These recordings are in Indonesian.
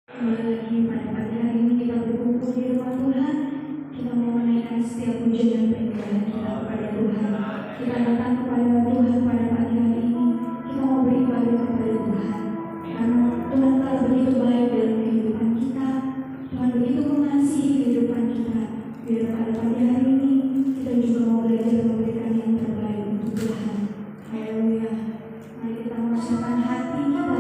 Kembali lagi pada pagi hari ini kita berkumpul di rumah Tuhan. Kita mau menaikkan setiap pujian dan penyembahan kita kepada Tuhan. Kita datang kepada Tuhan pada pagi hari ini. Kita mau beribadah kepada Tuhan. Karena Tuhan telah begitu baik dalam kehidupan kita. Tuhan begitu mengasihi kehidupan kita. Biar pada pagi hari ini kita juga mau belajar memberikan yang terbaik untuk Tuhan. Haleluya. Mari kita mengucapkan hati kita,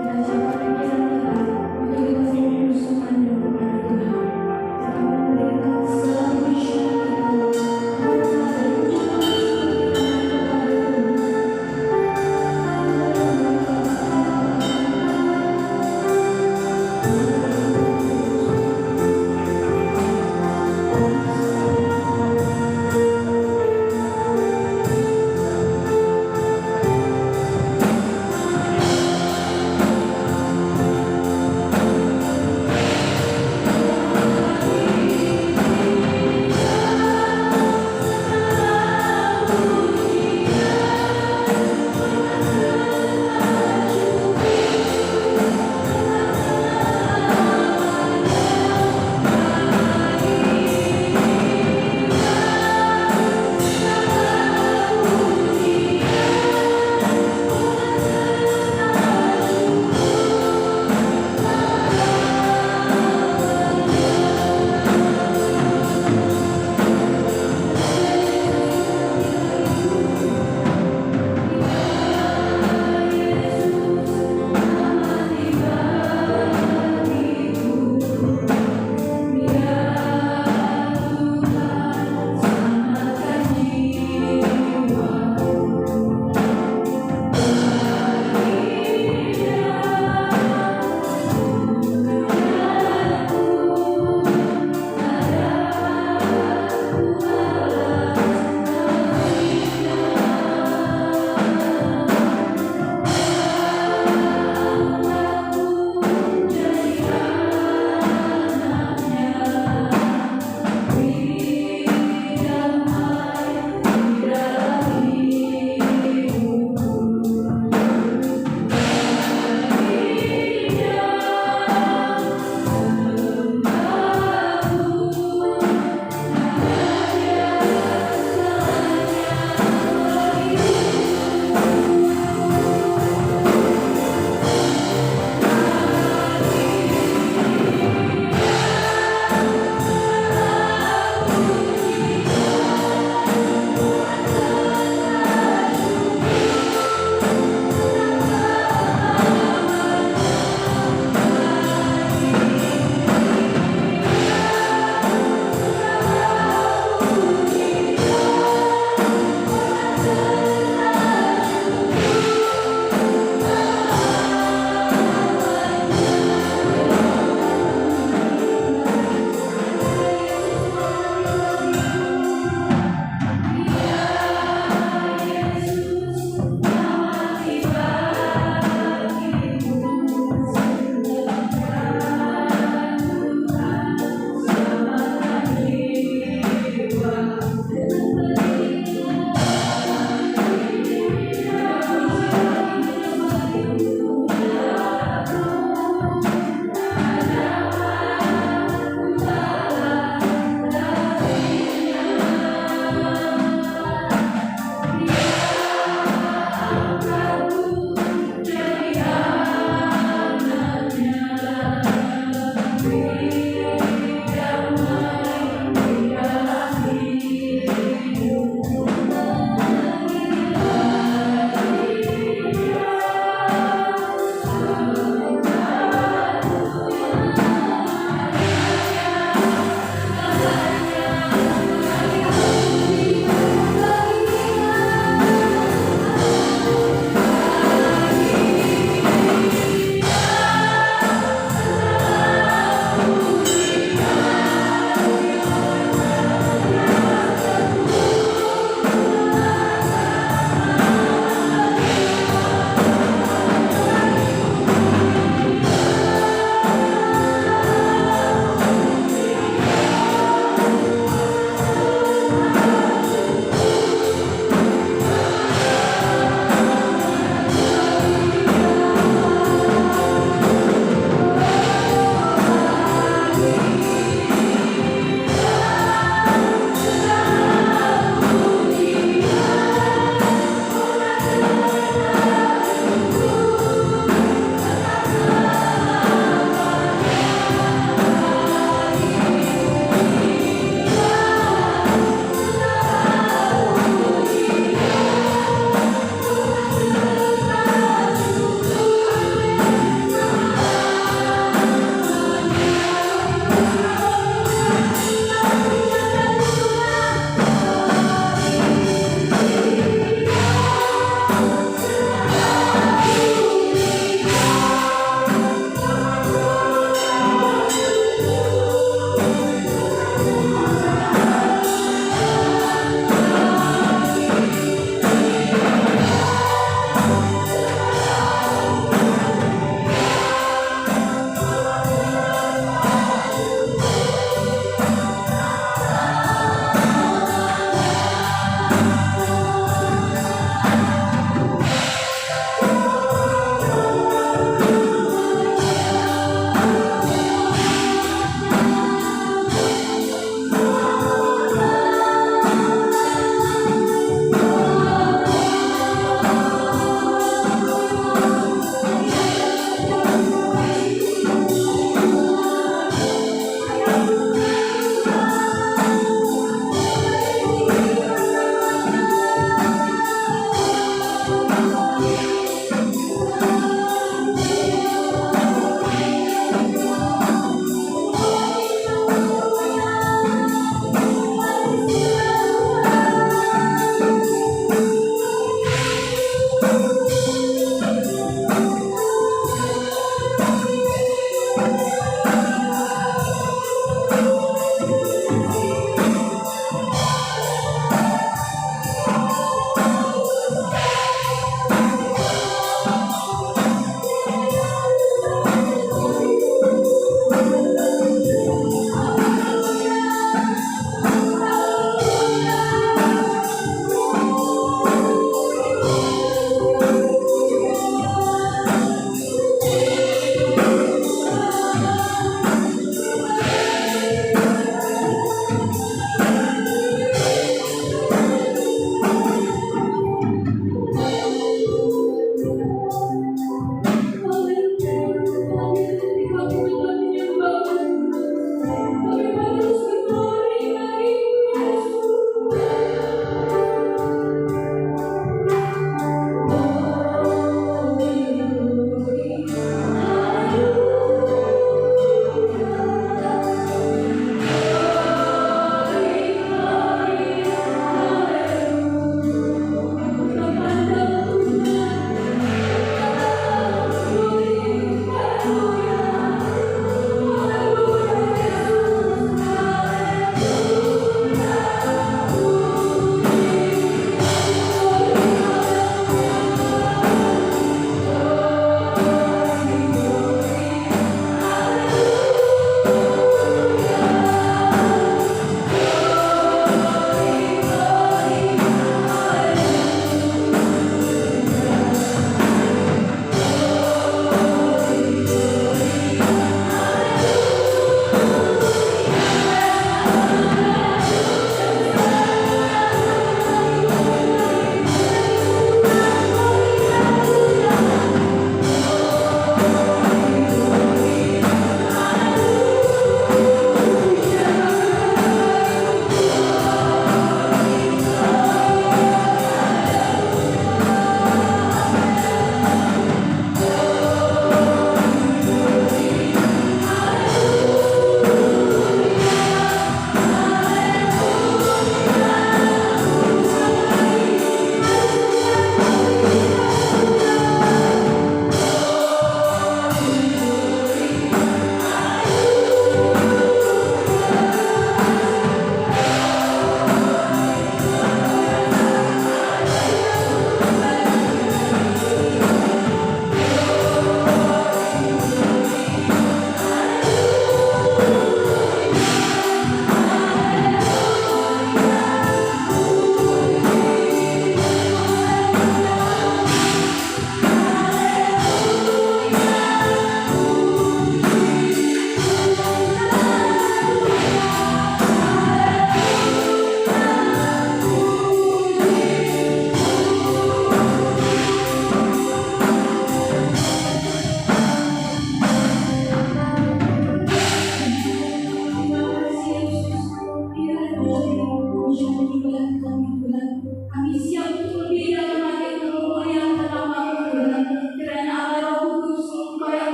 kita ucapkan pikiran kita untuk kita mengucapkan doa kepada Tuhan. Kita memberikan segala pujian kita, harta dan ucapan syukur kita kepada Tuhan.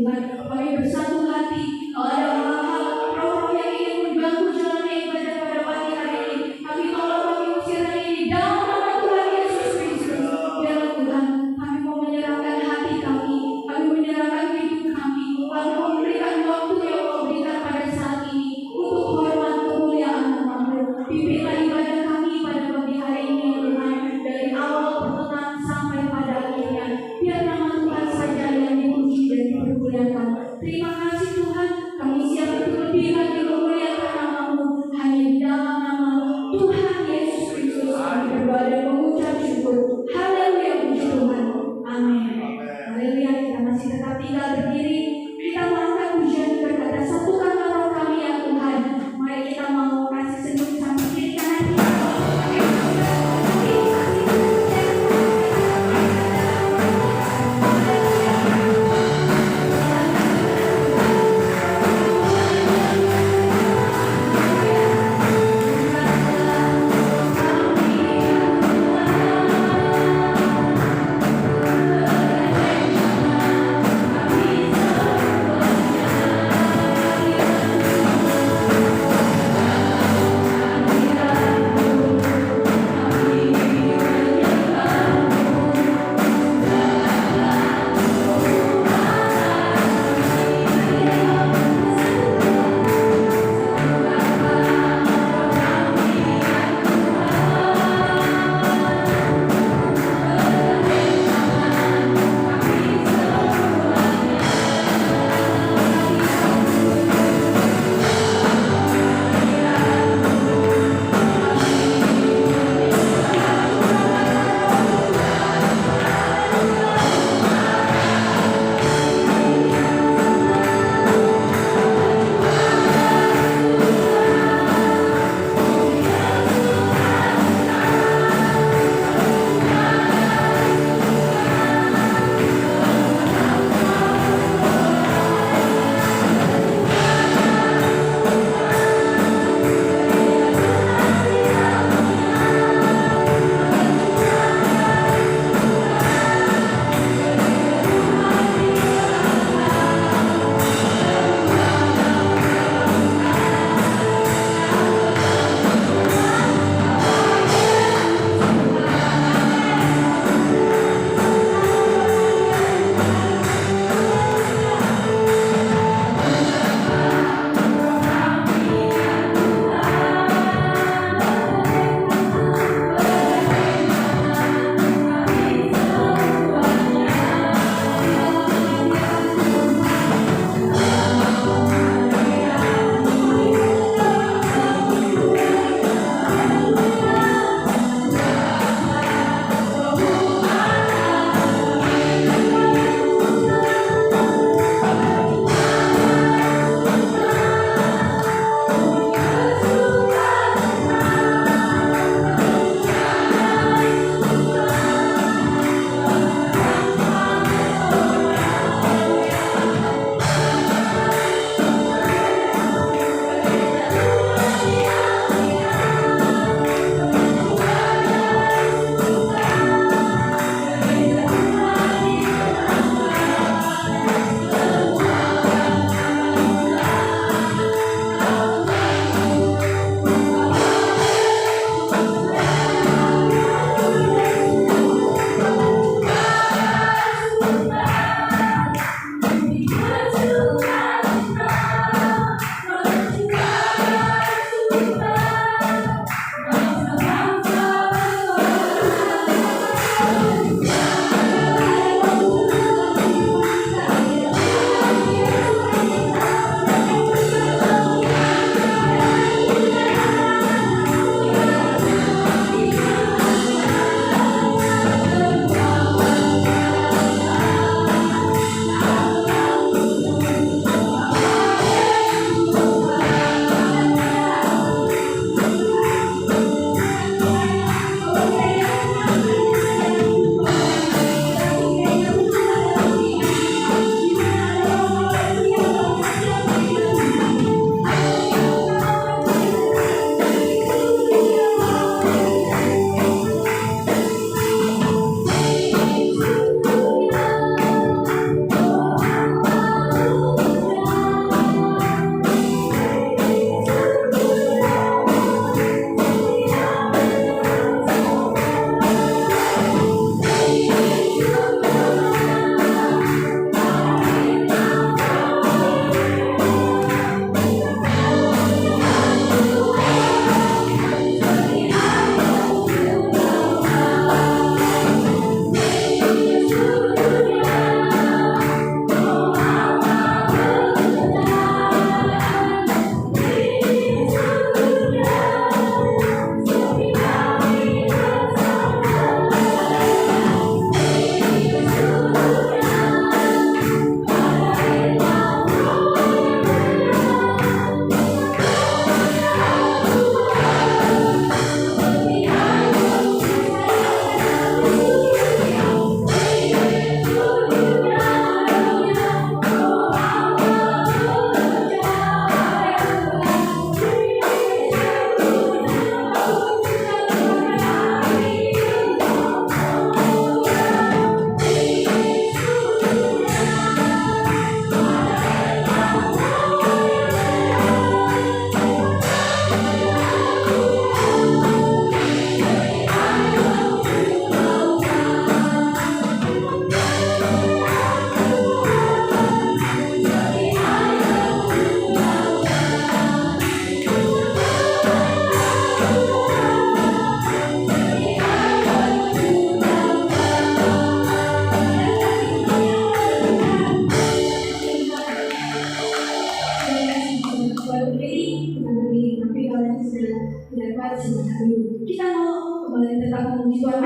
Tuhan. Kami bersatu hati, kalau ada hal-hal roh yang ingin mengganggu jalannya ibadah pada pagi hari ini, kami tolong, kami usir hari ini dalam nama Tuhan Yesus Kristus. Biarlah Tuhan, kami mau menyerahkan hati kami menyerahkan hidup kami mau memberikan waktu yang kau berikan pada saat ini untuk hormat kemuliaan nama-Mu. Pimpinlah ibadah kami pada pagi hari ini ya Tuhan, dari awal pertengahan sampai pada akhirnya. Biar nama Tuhan saja yang dipuji dan dipermuliakan. Terima kasih Tuhan, kami siap untuk lebih lagi memuliakan nama-Mu. Hanya di dalam nama Tuhan Yesus Kristus kami berdoa dan mengucap syukur. Haleluya, puji Tuhan. Amin. Haleluya, kita masih tetap tinggal berdiri. Kita mau angkat pujian berkata, satukanlah roh kami ya Tuhan. Mari kita mau kasih senyum sama diri kanan kita. Haleluya.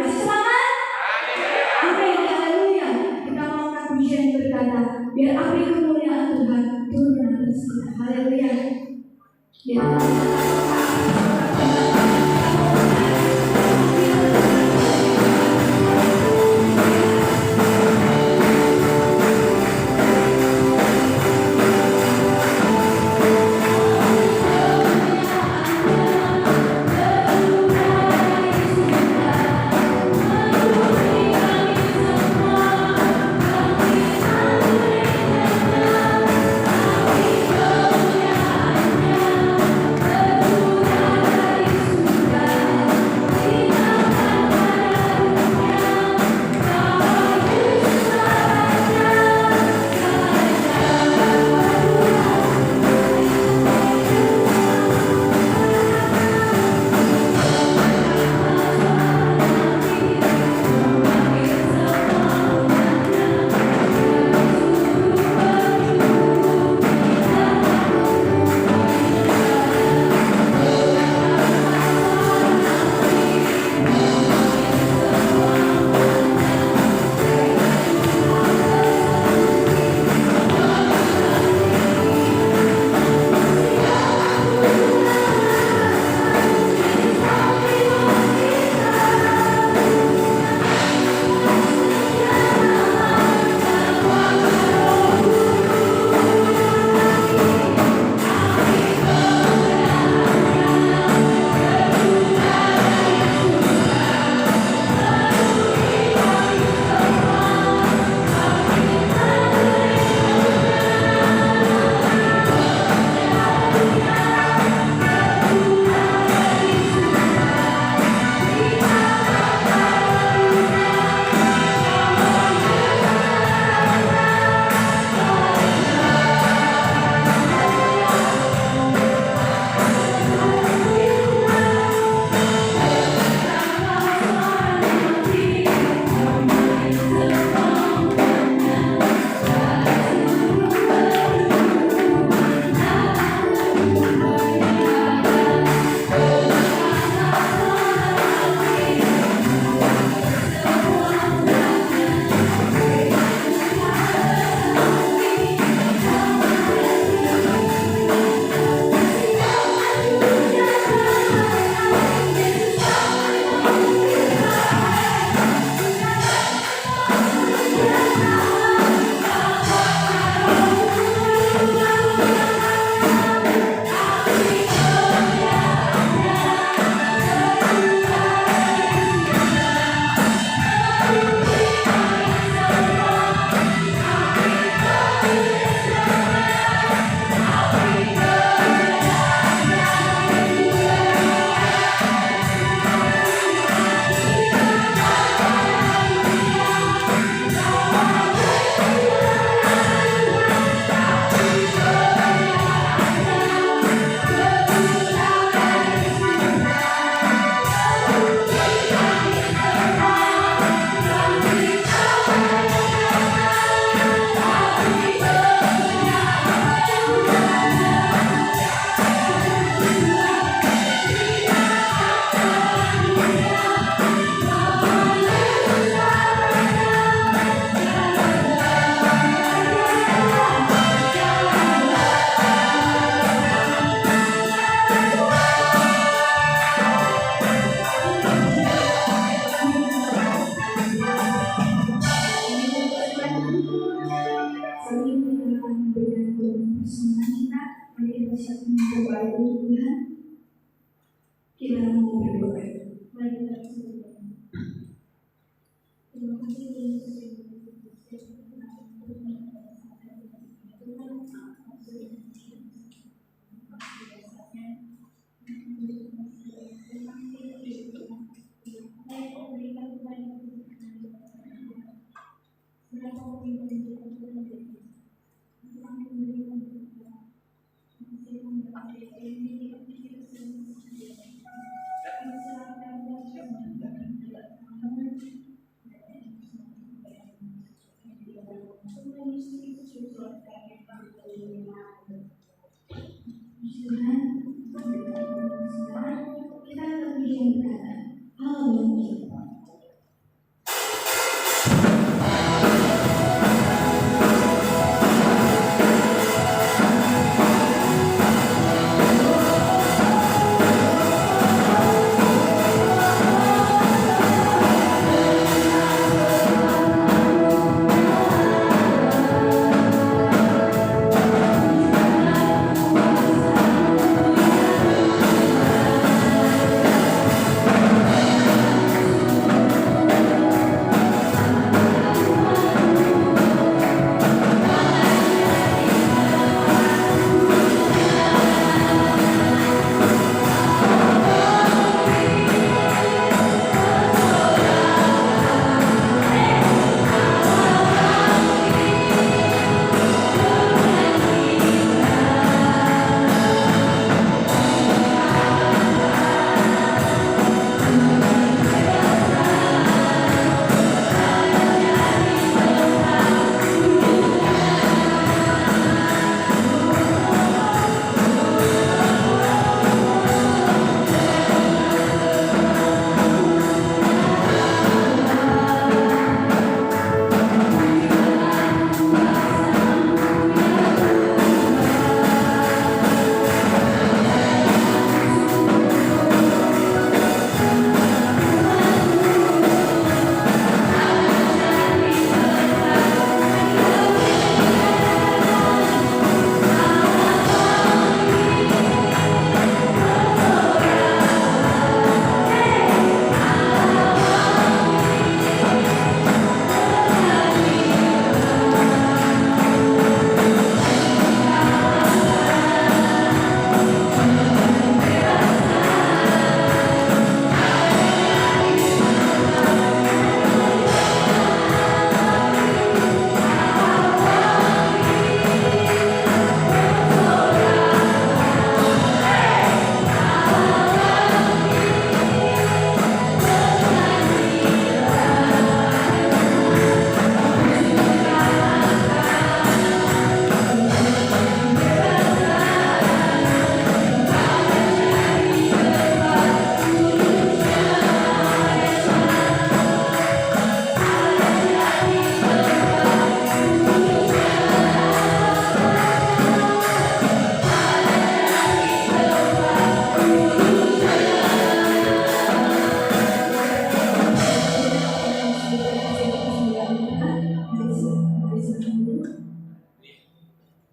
Masih semangat? Amin, haleluya. Kita mau pujian berkata, biar api kemuliaan Tuhan turun atas kita. Haleluya. Biar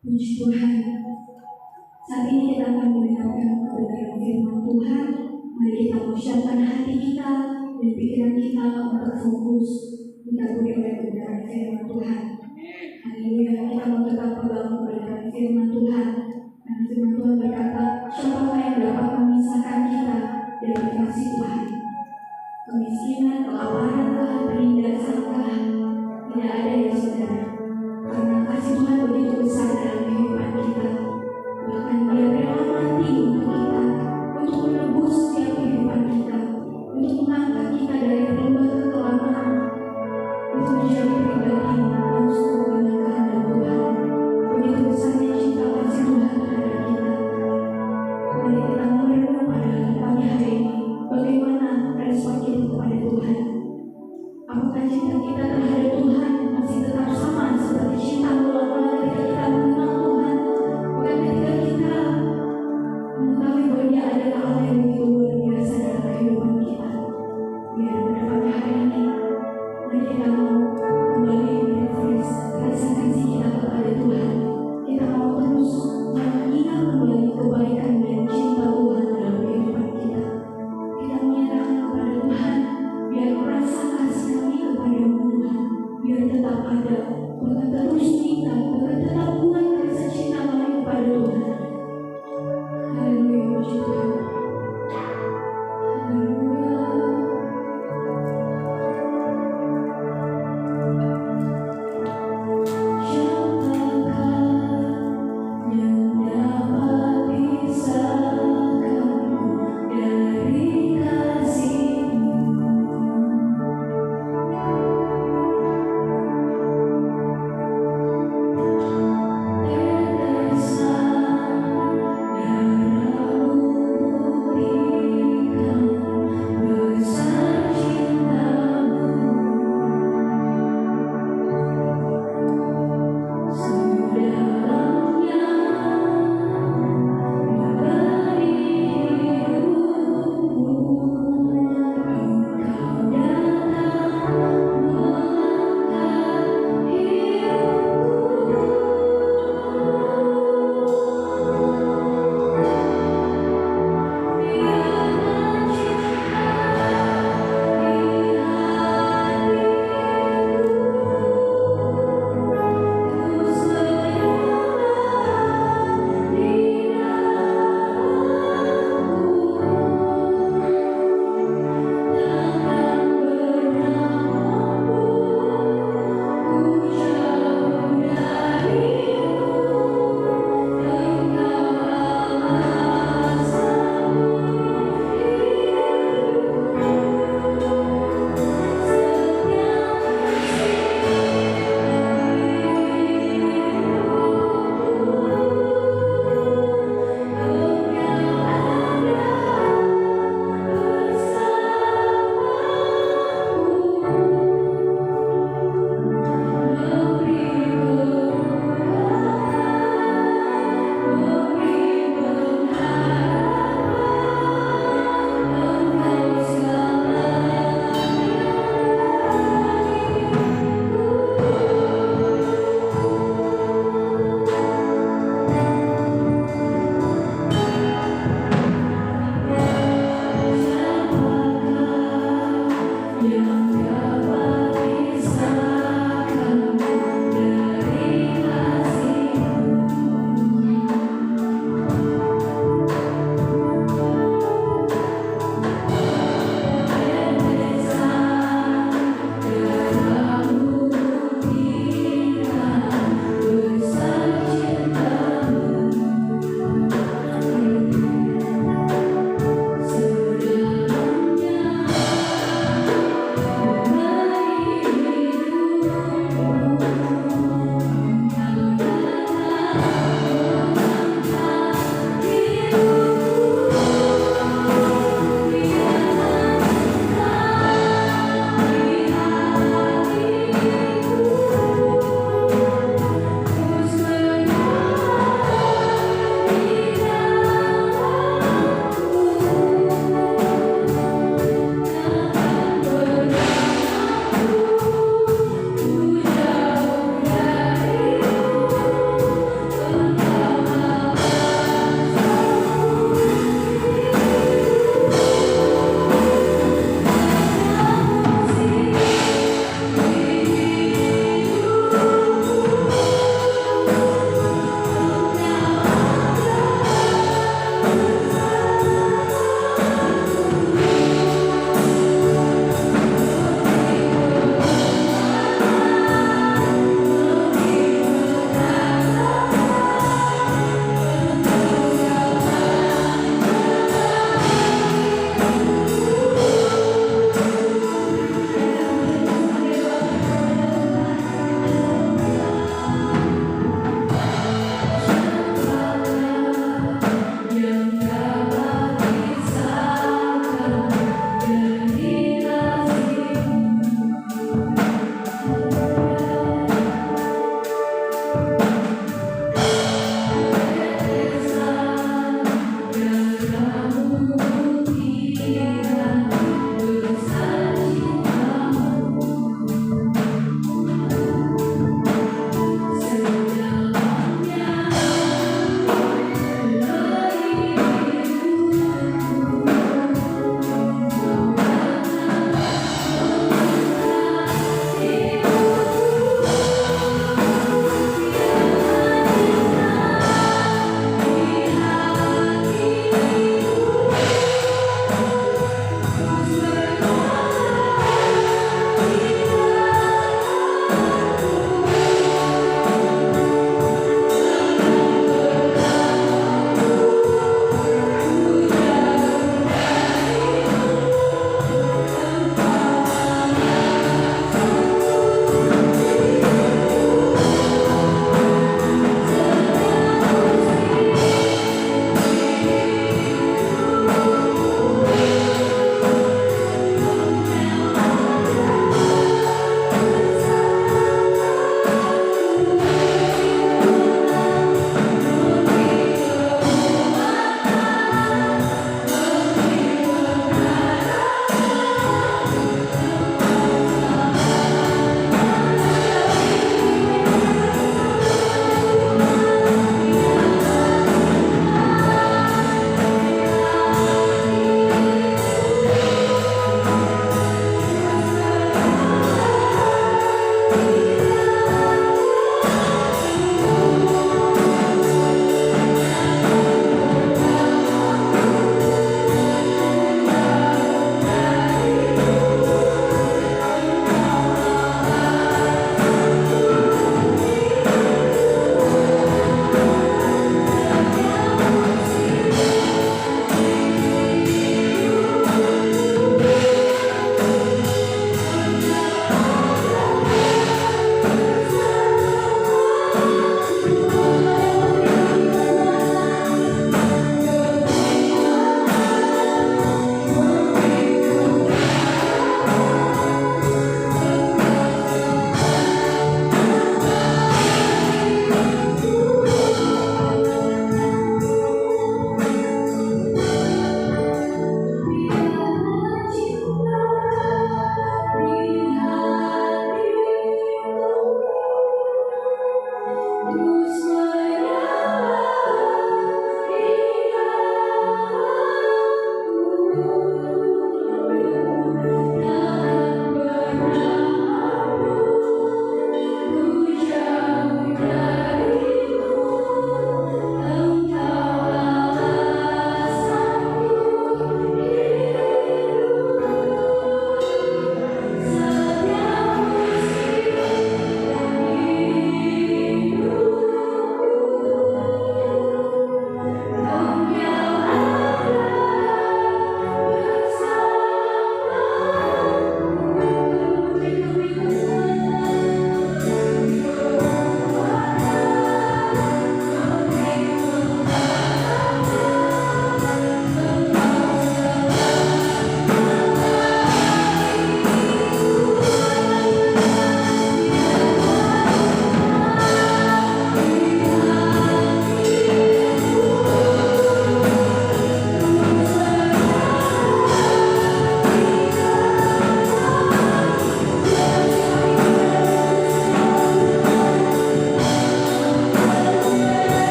Puji Tuhan. Saat ini kita akan mendengarkan kebenaran firman Tuhan. Mari kita ucapkan hati kita dan pikiran kita untuk fokus dikabuli oleh kebenaran firman Tuhan. Haleluya, kita mau tetap pegang kebenaran firman Tuhan. Karena firman Tuhan berkata, siapakah yang dapat memisahkan kita dari kasih Tuhan? Kemiskinan, kelaparan, penindasan, tidak ada ya saudara. Karena kasih Tuhan begitu besar dalam kehidupan kita. Bahkan Dia rela mati untuk kita, untuk menebus setiap kehidupan kita, untuk mengangkat kita dari lubang kekelaman, untuk menjadi pribadi yang sungguh dengan kehendak Tuhan. Begitu besarnya cinta kasih Tuhan terhadap kita. Mari kita merenung pada pagi hari ini, bagaimana respon kita kepada Tuhan. Apakah cinta kita terhadap Tuhan masih tetap sama seperti cinta mula-mula ketika kita mengenal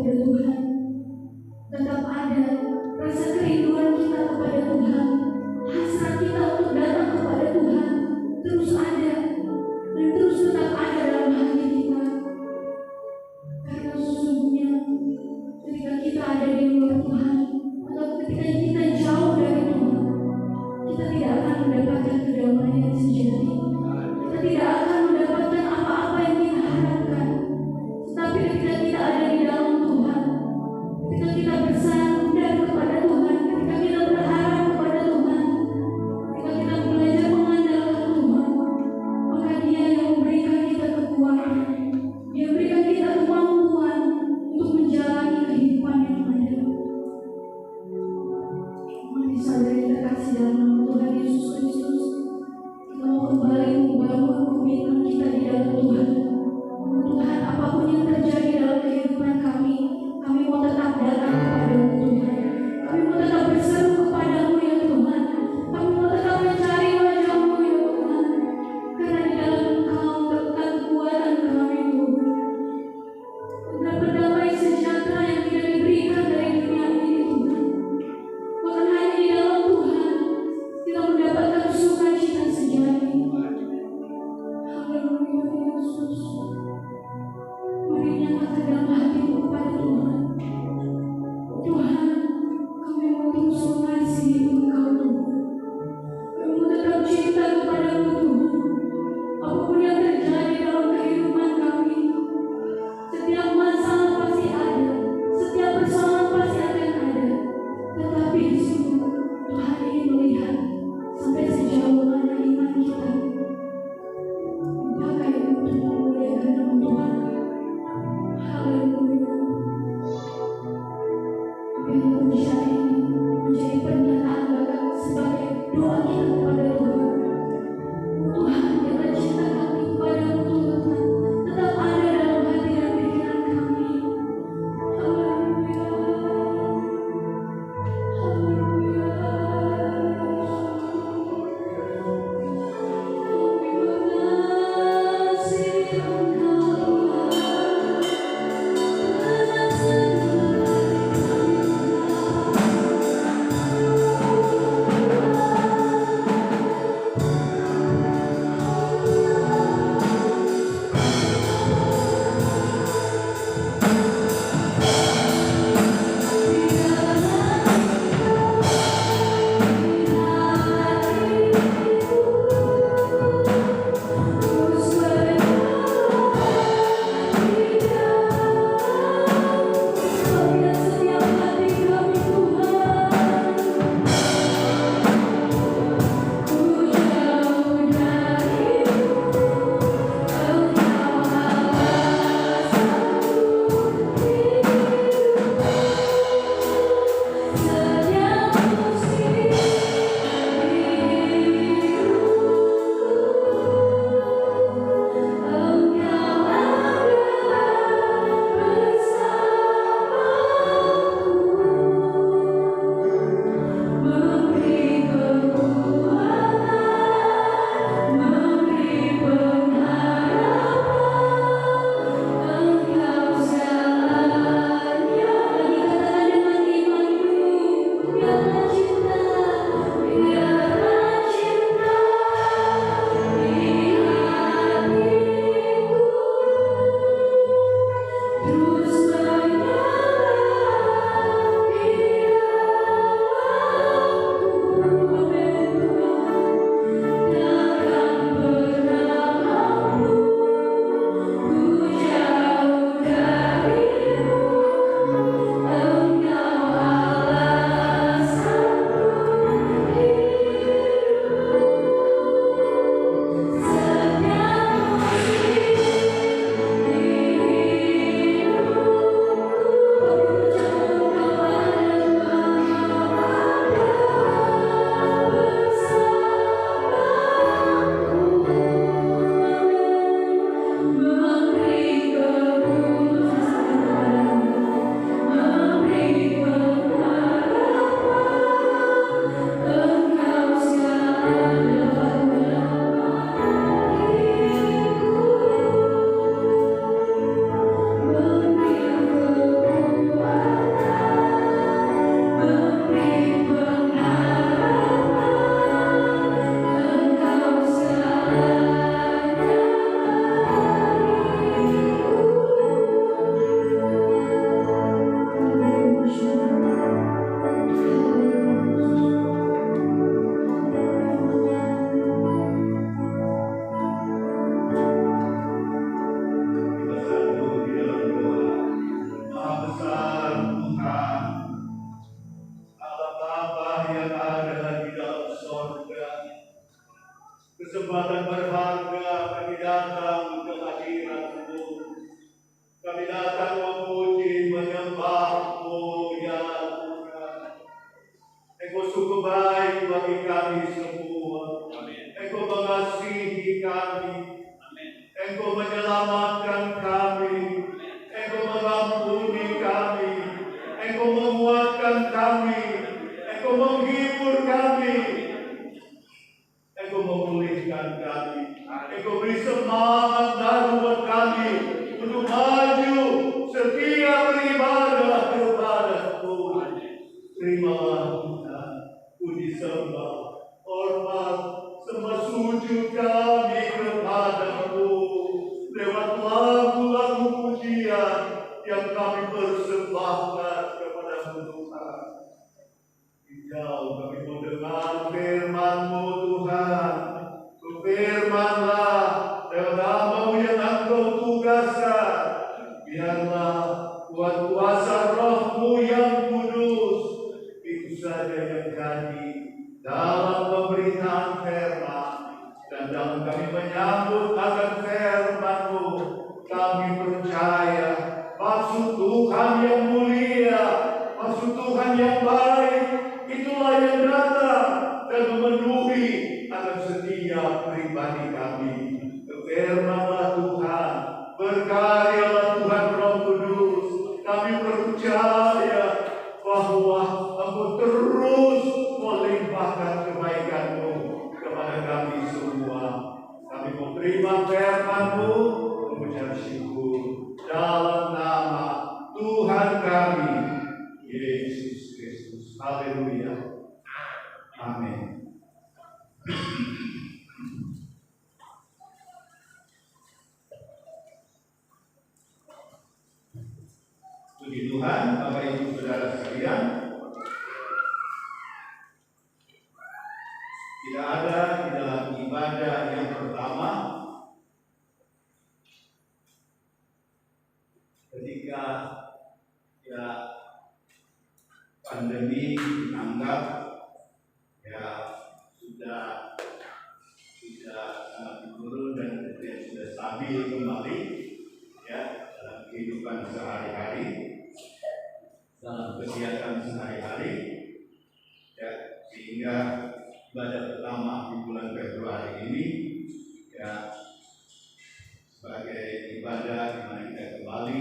kepada Tuhan. Tetap ada rasa kerinduan kita kepada Tuhan. Hasrat kita untuk datang kepada Tuhan terus ada dan terus tetap ada dalam hati kita. Karena sesungguhnya ketika kita ada di luar Tuhan atau ketika kita jauh dari Tuhan, kita tidak akan mendapatkan kedamaian yang sejati. Kita tidak akan mendapatkan apa-apa yang kita harapkan. Tetapi ketika kita ada di dalam Tuhan, ketika kita bersandar kepada Tuhan, ketika kita berharap kepada Tuhan, ketika kita belajar mengandalkan Tuhan, maka Dia yang memberikan kita kekuatan, Dia berikan kita kemampuan untuk menjalani kehidupan yang ada. Mari saudara kita kasih dalam nama Tuhan Yesus Kristus, kita mau kembali membangun komitmen kita di dalam Tuhan. Tuhan, apapun yang terjadi dalam kehidupan kami mau tetap datang kepada-Mu Tuhan. Kami mau tetap berseru kepada-Mu ya Tuhan. Kami mau tetap mencari wajah-Mu ya Tuhan. Karena di dalam Engkau terletak kekuatan kami Tuhan. Terdapat damai sejahtera yang tidak diberikan dari dunia ini Tuhan. Bahkan hanya di dalam Tuhan kita mendapatkan sukacita sejati. Haleluya Yesus. Mari nyatakan dalam hatimu kepada Tuhan. Tuhan, kami mau terus mengasihi Engkau Tuhan. Kami mau tetap cinta kepada-Mu Tuhan. Apapun yang terjadi dalam kehidupan kami, setiap masalah pasti ada, setiap persoalan pasti akan ada. Tetapi di situ Tuhan ingin melihat sampai sejauh mana iman kita dipakai untuk memuliakan nama Tuhan. Haleluya. Biarlah pujian ini menjadi pernyataan bahkan sebagai doa kita kepada Tuhan. Tuhan, biarlah cinta kami kepada-Mu Tuhan tetap ada dalam hati dan pikiran kami. Haleluya. Haleluya. Kami mengasihi Engkau Tuhan. menguatkan kami, Engkau menghibur kami, Engkau memulihkan kami, Engkau beri semangat baru buat kami untuk maju setia beribadah kepada-Mu. Terimalah kita, puji sembah, hormat, sembah sujud kami kepada-Mu lewat lagu-lagu pujian yang kami persembahkan kepada-Mu Tuhan. Jauh kami mau dengar firman-Mu Tuhan. Berfirmanlah dalam nama-Mu yang Engkau tugaskan. Biarlah kuat kuasa Roh-Mu yang kudus itu saja yang jadi dalam pemberitaan firman dan dalam kami menyambut akan firman-Mu. Kami percaya maksud Tuhan yang mulia, maksud Tuhan yang baik, itulah yang datang dan memenuhi akan setiap pribadi kami. Firman-Lah Tuhan, berkaryalah Tuhan Roh Kudus. Kami percaya bahwa Engkau terus melimpahkan kebaikan-Mu kepada kami semua. Kami mau terima firman-Mu, mengucap syukur dalam nama Tuhan kami, Yesus Kristus. Haleluya. Amin. Puji Tuhan, Bapak Ibu Saudara sekalian. Tidak ada di dalam ibadah yang pertama ketika ya pandemi dianggap ya sudah sangat menurun dan sudah stabil kembali ya dalam kehidupan sehari-hari, dalam kegiatan sehari-hari ya, sehingga ibadah pertama di bulan Februari ini ya sebagai ibadah di mana kita kembali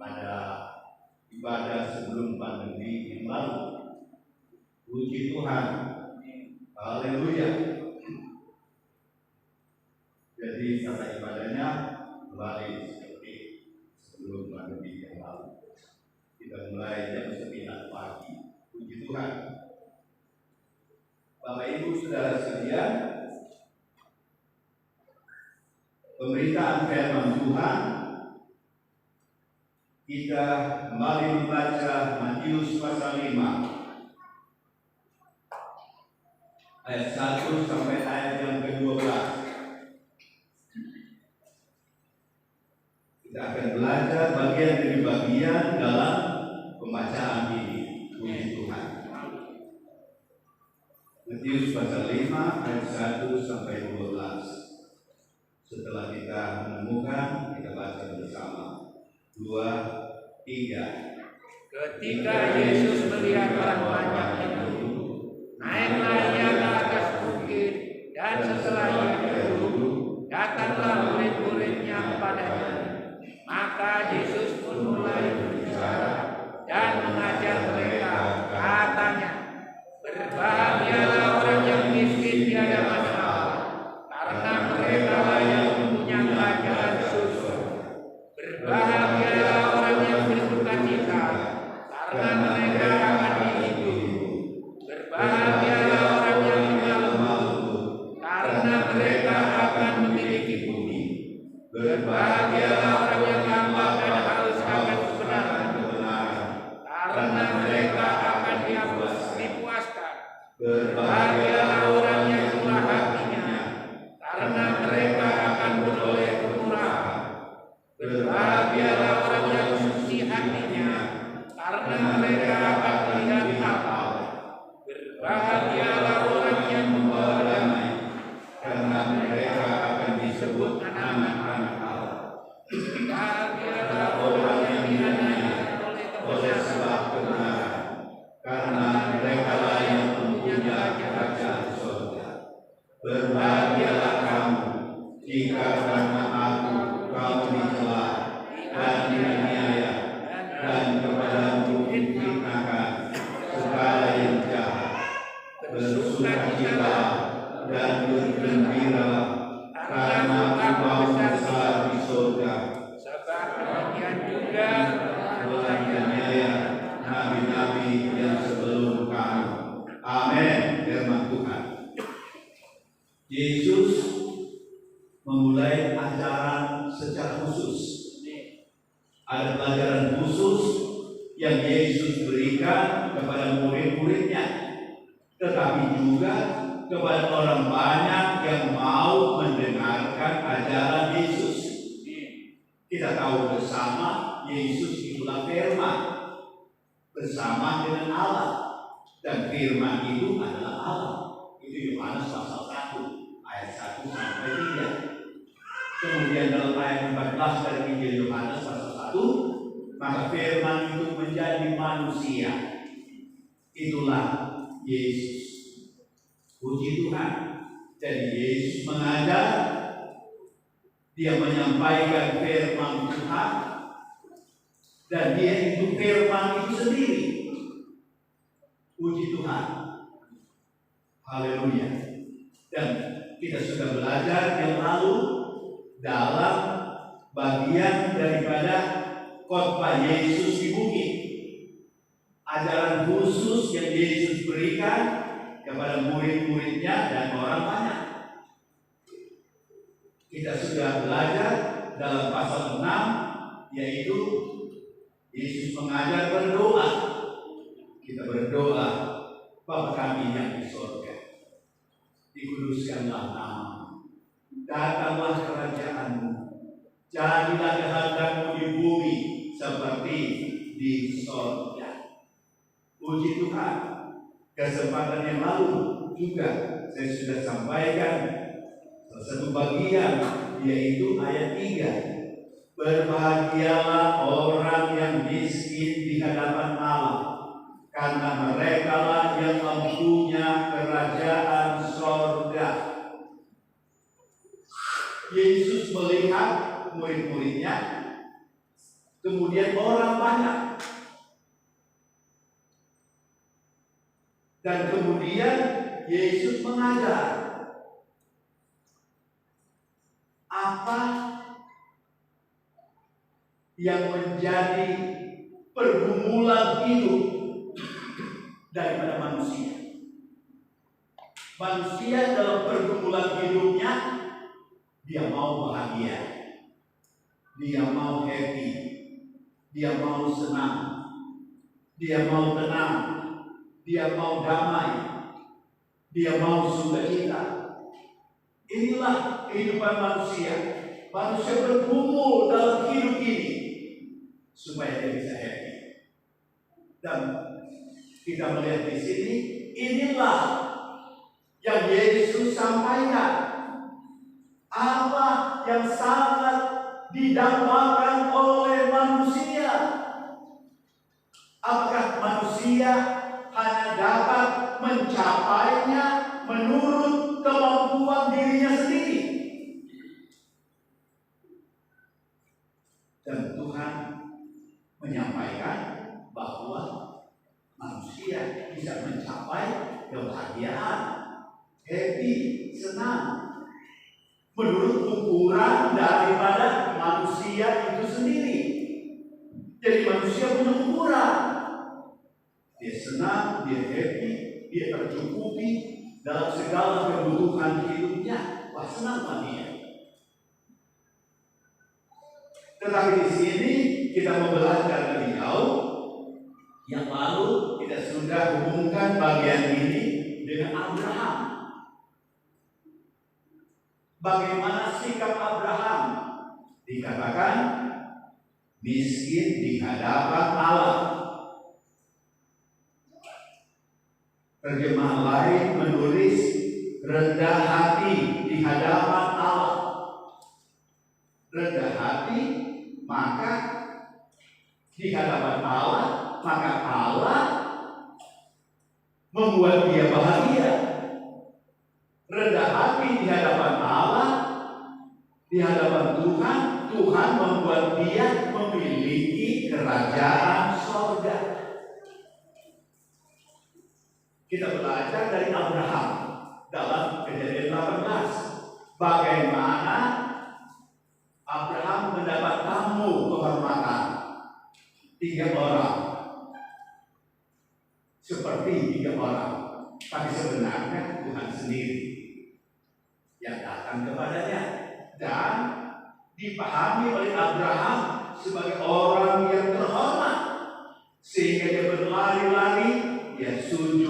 pada ibadah sebelum pandemi yang lalu. Puji Tuhan. Haleluya. Jadi tata ibadahnya kembali seperti sebelum pandemi yang lalu. Kita mulai jam 9 pagi. Puji Tuhan. Bapak Ibu Saudara sekalian, pemberitaan firman Tuhan kita kembali membaca Matius pasal 5 ayat 1 sampai ayat yang ke-12. Kita akan belajar bagian demi bagian dalam pembacaan ini. Puji Tuhan. Matius pasal 5 ayat 1 sampai 12. Setelah kita menemukan, kita baca bersama. 2, 3. Ketika Yesus melihat orang banyak itu, naiklah ia ke atas bukit, dan setelah ia duduk, datanglah murid-muridnya kepadanya. Maka Yesus pun mulai berbicara dan mengajar mereka. Katanya, berbahagialah orang yang miskin di hadapan Allah, karena mereka lah yang mempunyai kerajaan surga. Berbahagialah orang yang berduka cita, karena mereka akan dihibur. Berbahagialah orang yang lemah lembut, karena mereka akan memiliki bumi. Berbahagialah orang yang lapar dan haus akan kebenaran, karena mereka akan dipuaskan. Berbahagialah orang yang murah hatinya, karena mereka akan beroleh kemurahan. Berbahagialah orang yang suci hatinya, karena mereka akan melihat Allah. Berbahagialah orang yang membawa damai, karena mereka akan disebut anak-anak Allah. Berbahagialah orang yang dianiaya oleh sebab kebenaran, karena mereka lah yang mempunyai kerajaan surga. Berbahagialah kamu jika karena aku kamu dicela dan dianiaya dan kepadamu difitnahkan yang Yesus berikan kepada murid-muridnya, tetapi juga kepada orang banyak yang mau mendengarkan ajaran Yesus. Kita tahu bersama Yesus itulah firman, bersama dengan Allah, dan firman itu adalah Allah. Itu Yohanes pasal 1 ayat 1 sampai 3. Kemudian dalam ayat 14 dari Injil Yohanes pasal 1, maka firman itu menjadi manusia. Itulah Yesus. Puji Tuhan. Jadi Yesus mengajar, dia menyampaikan firman Tuhan, dan dia itu firman itu sendiri. Puji Tuhan. Haleluya. Dan kita sudah belajar yang lalu dalam bagian daripada khotbah Yesus di bumi. Ajaran khusus yang Yesus berikan kepada murid-muridnya dan orang banyak. Kita sudah belajar dalam pasal 6, yaitu Yesus mengajar berdoa. Kita berdoa, Bapa kami yang di surga, dikuduskanlah namamu, datanglah kerajaanmu, jadilah kehendakmu di bumi seperti di surga. Puji Tuhan. Kesempatan yang lalu juga saya sudah sampaikan salah satu bagian, yaitu ayat 3. Berbahagialah orang yang miskin di hadapan Allah, karena merekalah yang mempunyai kerajaan sorga. Yesus melihat murid-muridnya, kemudian orang banyak, dan kemudian Yesus mengajar apa yang menjadi pergumulan hidup daripada manusia. Manusia dalam pergumulan hidupnya, dia mau bahagia, dia mau happy, dia mau senang, dia mau tenang, dia mau damai, dia mau sukacita. Inilah kehidupan manusia. Manusia bergumul dalam hidup ini supaya dia bisa happy. Dan kita melihat di sini, inilah yang Yesus sampaikan. Apa yang sangat didambakan oleh manusia? Apakah manusia hanya dapat mencapainya menurut kemampuan dirinya sendiri? Dan Tuhan menyampaikan bahwa manusia bisa mencapai kebahagiaan, happy, senang, menurut ukuran daripada manusia itu sendiri. Jadi manusia punya ukuran. Dia senang, dia happy, dia tercukupi dalam segala kebutuhan hidupnya. Wah, senang dia. Tetapi di sini kita mau belajar lebih jauh. Yang lalu kita sudah hubungkan bagian ini dengan Abraham. Bagaimana sikap Abraham? Dikatakan miskin di hadapan Allah. Terjemahan lain menulis rendah hati di hadapan Allah. Rendah hati, maka di hadapan Allah, maka Allah membuat dia bahagia. Rendah hati di hadapan Allah, di hadapan Tuhan, Tuhan membuat dia memiliki kerajaan sorga. Kita belajar dari Abraham dalam Kejadian 18. Bagaimana Abraham mendapat tamu kehormatan 3 orang. Seperti 3 orang. Tapi sebenarnya Tuhan sendiri yang datang kepadanya. Dan dipahami oleh Abraham sebagai orang yang terhormat.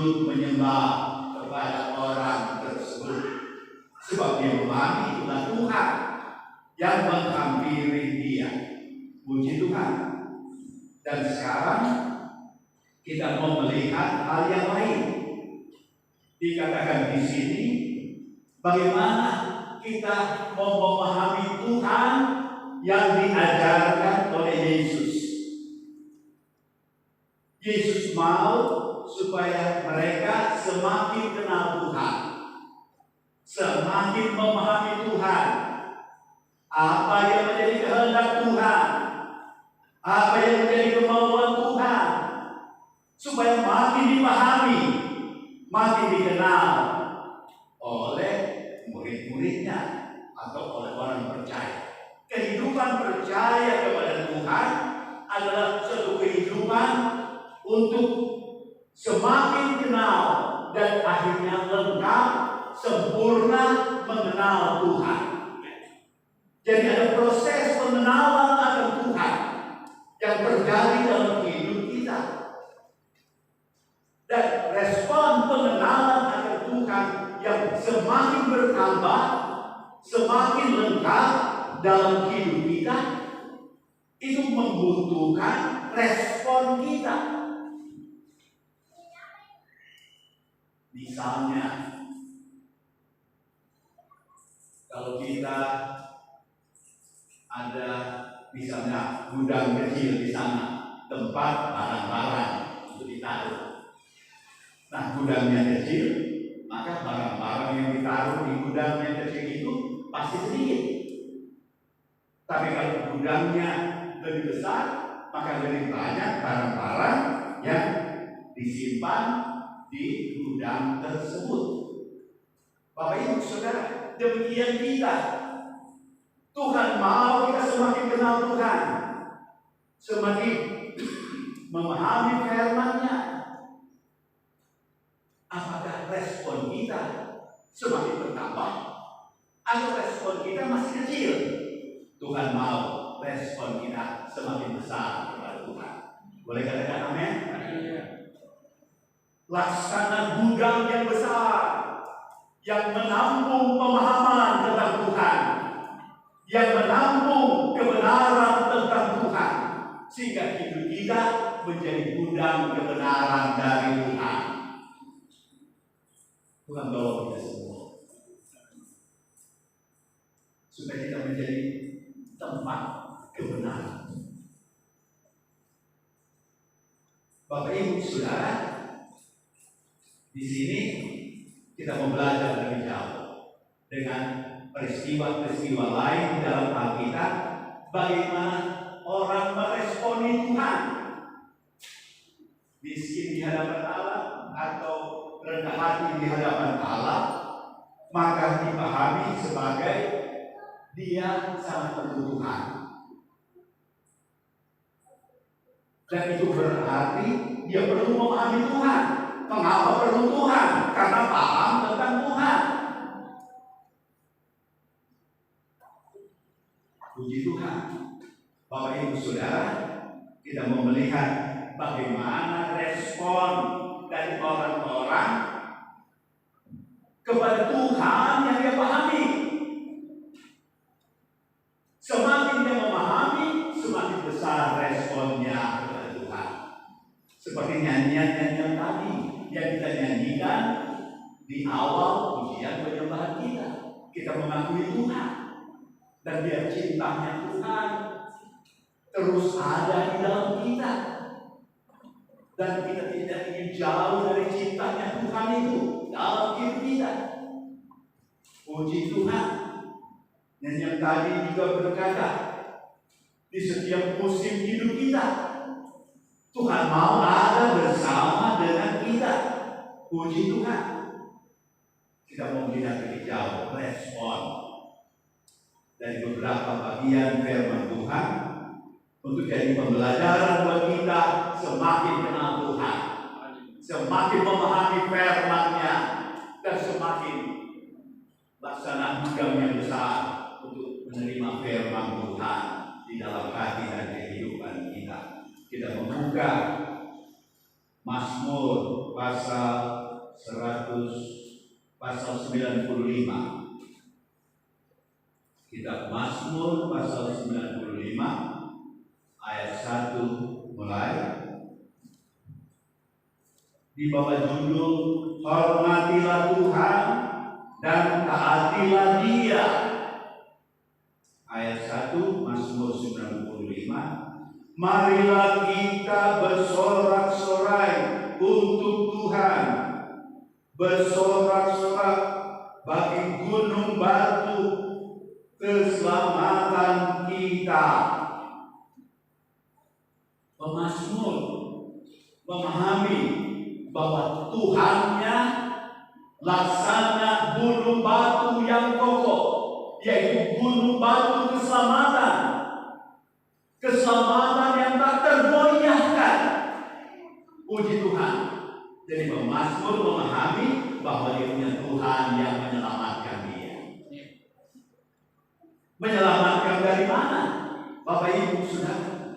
sujud menyembah kepada orang tersebut, sebab dia memahami itulah Tuhan yang menghampiri dia. Puji Tuhan. Dan sekarang kita mau melihat hal yang lain. Dikatakan di sini, bagaimana kita mau memahami Tuhan yang diajarkan oleh Yesus. Yesus mau supaya mereka semakin kenal Tuhan, semakin memahami Tuhan, apa yang menjadi kehendak Tuhan, apa yang menjadi kemauan Tuhan, supaya makin dipahami, makin dikenal oleh murid-muridnya atau oleh orang percaya. Kehidupan percaya kepada Tuhan adalah suatu kehidupan untuk semakin kenal dan akhirnya lengkap, sempurna mengenal Tuhan. Jadi ada proses pengenalan akan Tuhan yang terjadi dalam hidup kita. Dan respon pengenalan akan Tuhan yang semakin bertambah, semakin lengkap dalam hidup kita, itu membutuhkan respon kita. Misalnya, kalau kita ada misalnya gudang kecil di sana, tempat barang-barang untuk ditaruh. Nah, gudangnya kecil, maka barang-barang yang ditaruh di gudang yang kecil itu pasti sedikit. Tapi kalau gudangnya lebih besar, maka lebih banyak barang-barang yang disimpan di gudang tersebut. Bapak Ibu Saudara, demikian kita. Tuhan mau kita semakin kenal Tuhan, semakin memahami firman-Nya. Apakah respon kita semakin bertambah atau respon kita masih kecil? Tuhan mau respon kita semakin besar kepada Tuhan. Boleh katakan amin? Laksana gudang yang besar yang menampung pemahaman tentang Tuhan, yang menampung kebenaran tentang Tuhan, sehingga hidup kita menjadi gudang kebenaran dari Tuhan. Tuhan bawa kita semua supaya kita menjadi tempat kebenaran. Bapak Ibu Saudara, di sini kita mau belajar lebih jauh dengan peristiwa-peristiwa lain di dalam Alkitab, bagaimana orang meresponi Tuhan, miskin di hadapan Allah atau rendah hati di hadapan Allah, maka dipahami sebagai dia sangat perlu Tuhan. Dan itu berarti dia perlu memahami Tuhan. Mengapa perlu Tuhan? Karena paham tentang Tuhan. Puji Tuhan. Bapak Ibu Saudara, kita mau melihat bagaimana respon dari orang-orang kepada Tuhan yang dia pahami. Semakin dia memahami, semakin besar responnya kepada Tuhan. Seperti nyanyian-nyanyian tadi yang kita nyanyikan di awal pujian penyembahan kita. Kita mengakui Tuhan dan biar cintanya Tuhan terus ada di dalam kita. Dan kita tidak ingin jauh dari cintanya Tuhan itu dalam hidup kita. Puji Tuhan. Dan yang tadi juga berkata, di setiap musim hidup kita, Tuhan mau ada bersama dengan kita. Puji Tuhan. Kita mau melihat lebih jauh respon dari beberapa bagian firman Tuhan untuk jadi pembelajaran buat kita semakin kenal Tuhan, semakin memahami firman-Nya, dan semakin laksana gudang yang besar untuk menerima firman Tuhan di dalam hati dan kehidupan kita. Kita membuka Mazmur pasal 95. Kitab Mazmur pasal 95 ayat 1 mulai. Di bawah judul Hormatilah Tuhan dan taatilah Dia. Ayat 1 Mazmur 95. Marilah kita bersorak-sorai untuk Tuhan, bersorak-sorak bagi gunung batu keselamatan kita. Pemazmur memahami bahwa Tuhannya laksana gunung batu yang kokoh, yaitu gunung batu keselamatan. Keselamatan yang tak tergoyahkan. Puji Tuhan. Jadi pemazmur memahami bahwa dia punya Tuhan yang menyelamatkan dia. Menyelamatkan dari mana? Bapak Ibu Saudara.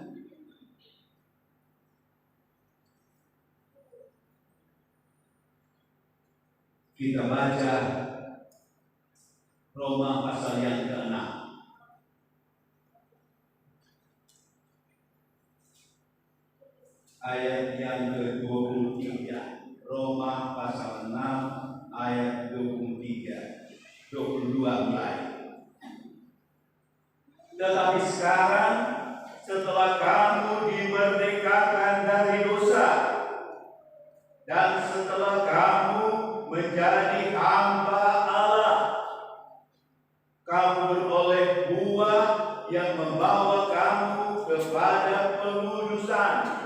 Kita baca Roma pasal yang ke-6. Ayat yang ke-23. Roma pasal 6 ayat 23, 22 mulai. Tetapi sekarang setelah kamu dimerdekakan dari dosa dan setelah kamu menjadi hamba Allah, kamu beroleh buah yang membawa kamu kepada pengudusan.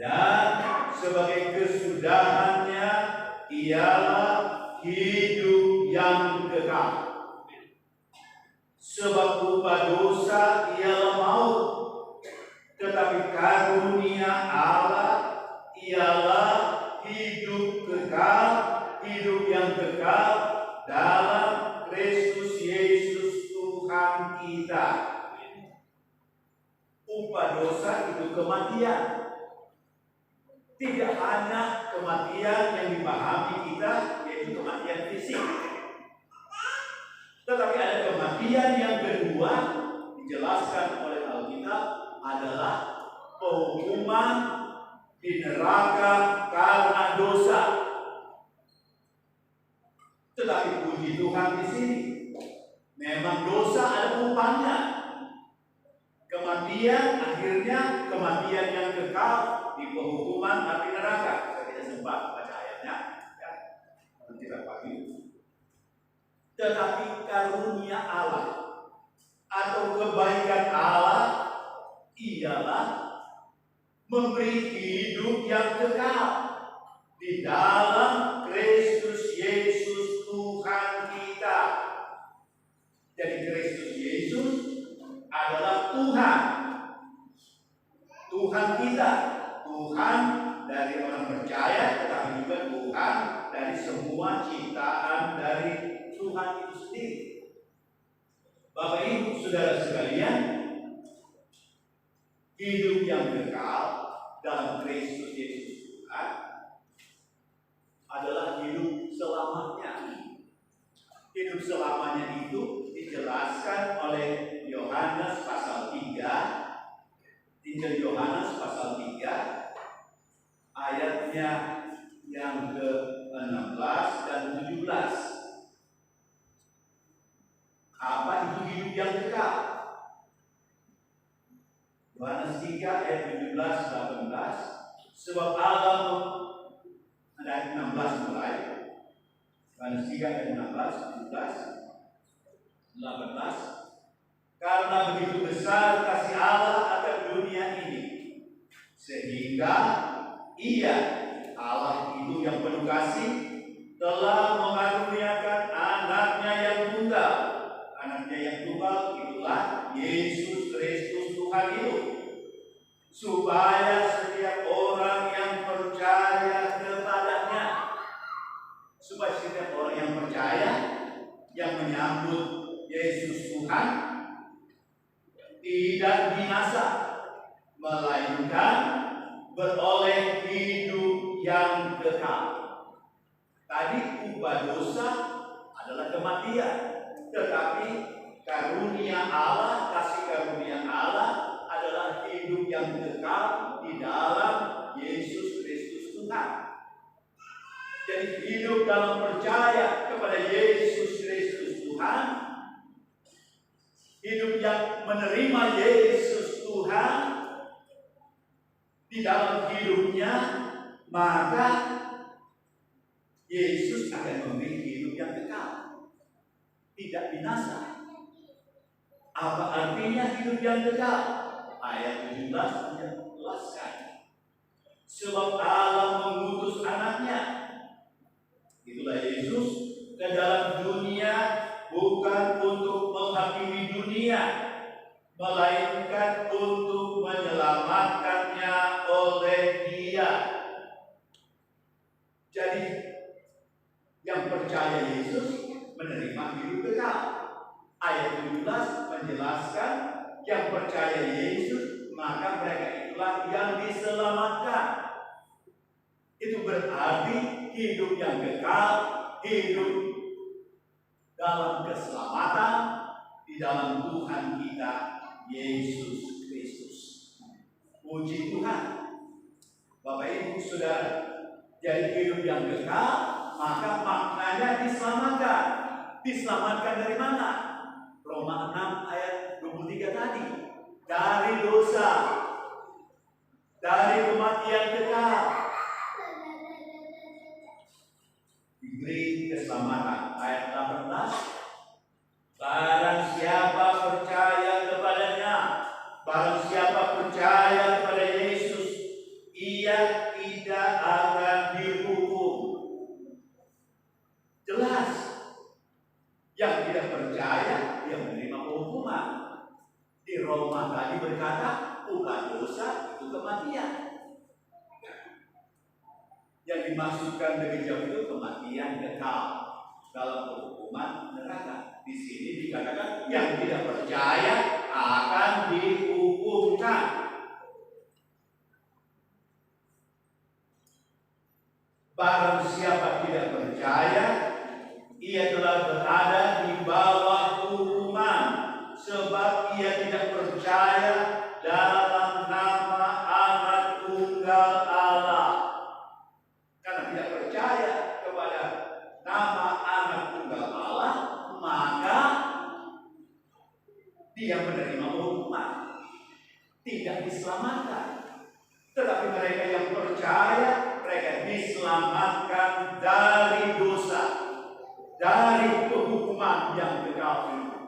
Dan sebagai kesudahannya ialah hidup yang kekal. Sebab upah dosa ialah maut, tetapi karunia Allah ialah hidup kekal, hidup yang kekal dalam Kristus Yesus Tuhan kita. Upah dosa itu kematian. Tidak hanya kematian yang dipahami kita, yaitu kematian fisik, tetapi ada kematian yang kedua dijelaskan oleh Alkitab adalah penghukuman di neraka karena dosa. Tetapi puji Tuhan di sini, memang dosa ada upahnya. Kematian akhirnya kematian yang kekal di penghukuman api neraka. Saya tidak sempat baca ayatnya, ya. Nanti kita pagi. Tetapi karunia Allah atau kebaikan Allah ialah memberi hidup yang kekal di dalam Kristus Yesus Tuhan kita. Jadi Kristus Yesus adalah Tuhan. Tuhan kita. Tuhan dari orang percaya, tetapi juga Tuhan dari semua ciptaan dari Tuhan itu sendiri. Bapak Ibu Saudara sekalian, hidup yang kekal dalam Kristus Yesus Tuhan adalah hidup selamanya. Hidup selamanya itu dijelaskan oleh Yohanes pasal 3. Injil Yohanes pasal 3 ayatnya yang ke-16 dan 17. Apa itu hidup yang kekal? Yohanes 3 ayat 17 18. Sebab Allah ada 16 mulai. Yohanes 3 ayat 16 17 18. Karena begitu besar kasih Allah akan dunia ini, sehingga Ia, Allah itu yang penuh kasih, telah mengaruniakan anaknya yang tunggal. Anaknya yang tunggal itulah Yesus Kristus Tuhan itu, supaya setiap orang yang percaya kepadanya, supaya setiap orang yang percaya, yang menyambut Yesus Tuhan, tidak binasa, melainkan beroleh ubah dosa adalah kematian. Tetapi karunia Allah, kasih karunia Allah adalah hidup yang kekal di dalam Yesus Kristus Tuhan. Jadi hidup dalam percaya kepada Yesus Kristus Tuhan, hidup yang menerima Yesus Tuhan di dalam hidupnya, maka Yesus akan memberi hidup yang kekal, tidak binasa. Apa artinya hidup yang kekal? Ayat 17 menjelaskan. Sebab Allah mengutus anaknya, itulah Yesus, ke dalam dunia bukan untuk menghakimi dunia, melainkan untuk menyelamatkannya oleh Dia. Jadi yang percaya Yesus menerima hidup kekal. Ayat 17 menjelaskan yang percaya Yesus, maka mereka itulah yang diselamatkan. Itu berarti hidup yang kekal, hidup dalam keselamatan di dalam Tuhan kita Yesus Kristus. Puji Tuhan. Bapak Ibu Saudara, jadi hidup yang kekal, maka maknanya diselamatkan. Diselamatkan dari mana? Roma 6 ayat 23 tadi. Dari dosa, dari kematian kekal, diberi keselamatan. Ayat 18, barang siapa percaya kepadanya, barang siapa percaya kepada Yesus, ia tidak akan dihukum. Jelas, yang tidak percaya dia menerima hukuman. Di Roma tadi berkata, bukan dosa itu kematian. Yang dimaksudkan lebih jauh itu kematian kekal dalam hukuman neraka. Di sini dikatakan yang tidak percaya akan dihukumkan. Barang siapa tidak percaya, ia telah berada di bawah hukuman, sebab ia tidak percaya dalam nama Anak Tunggal Allah. Karena tidak percaya kepada nama Anak Tunggal Allah, maka dia menerima hukuman, tidak diselamatkan. Tetapi mereka yang percaya, mereka diselamatkan dari dosa, dari kehukuman yang kekal itu,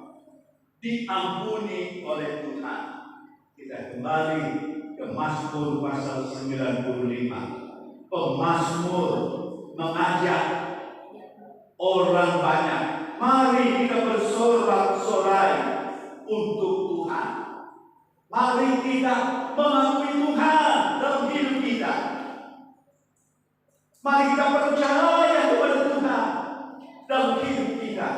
diampuni oleh Tuhan. Kita kembali ke Mazmur pasal 95. Pemazmur mengajak orang banyak, mari kita bersorak-sorai untuk Tuhan. Mari kita mengakui Tuhan dalam hidup kita. Mari kita percaya kepada Tuhan dalam hidup kita.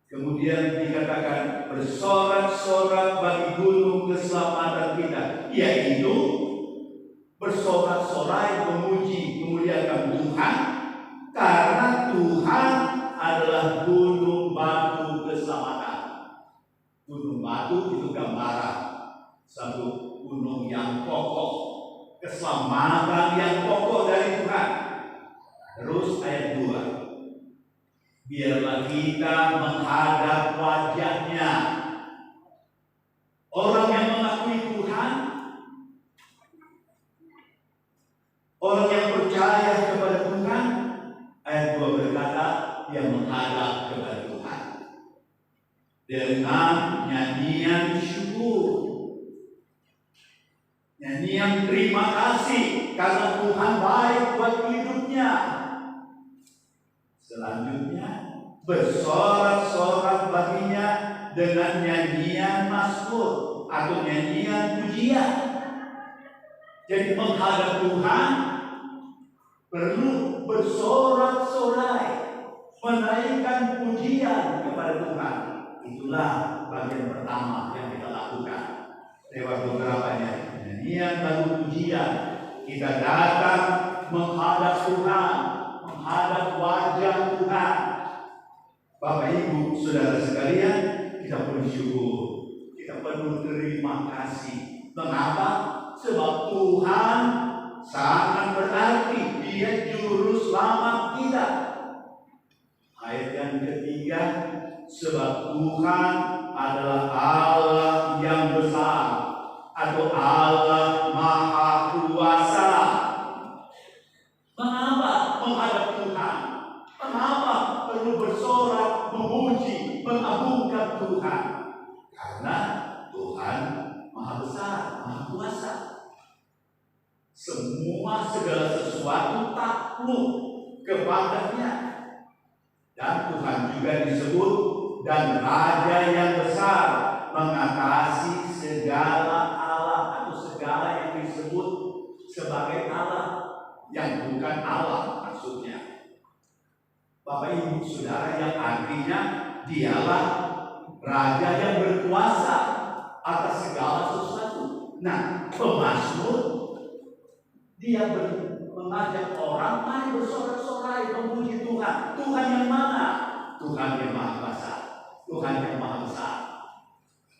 Kemudian dikatakan bersorak-sorak bagi gunung keselamatan kita, yaitu bersorak-sorai memuji memuliakan Tuhan, karena Tuhan adalah gunung batu keselamatan. Gunung batu itu gambaran satu gunung yang kokoh, keselamatan yang kokoh dari Tuhan. Terus ayat 2, biarlah kita menghadap wajah-Nya. Orang yang mengakui Tuhan, orang yang percaya kepada Tuhan, ayat 2 berkata, dia menghadap kepada Tuhan dengan nyanyian syukur, nyanyian terima kasih karena Tuhan baik buat hidupnya. Selanjutnya bersorak-sorak baginya dengan nyanyian mazmur atau nyanyian pujian. Jadi menghadap Tuhan perlu bersorak-sorai, menaikkan pujian kepada Tuhan. Itulah bagian pertama yang kita lakukan. Lewat beberapanya nyanyian lalu pujian, kita datang menghadap Tuhan, Bapak Ibu, saudara sekalian, kita bersyukur, kita penuh terima kasih. Mengapa? Sebab Tuhan sangat berarti, Dia juru selamat kita. Ayat yang ketiga, sebab Tuhan adalah Allah yang besar atau Allah Maha Kuasa. Mengapa menghadap Tuhan? Mengapa perlu bersorak, memuji, mengagungkan Tuhan? Karena Tuhan Maha Besar, Maha Kuasa. Segala sesuatu takluk kepadanya. Dan Tuhan juga disebut dan Raja yang besar, mengatasi segala Allah atau segala yang disebut sebagai Allah yang bukan Allah maksudnya. Bapak Ibu Saudara, yang artinya Dialah Raja yang berkuasa atas segala sesuatu. Nah, pemazmur dia mengajak orang, mari bersorak-sorai memuji Tuhan. Tuhan yang mana? Tuhan yang Maha Kuasa, Tuhan yang Maha Besar,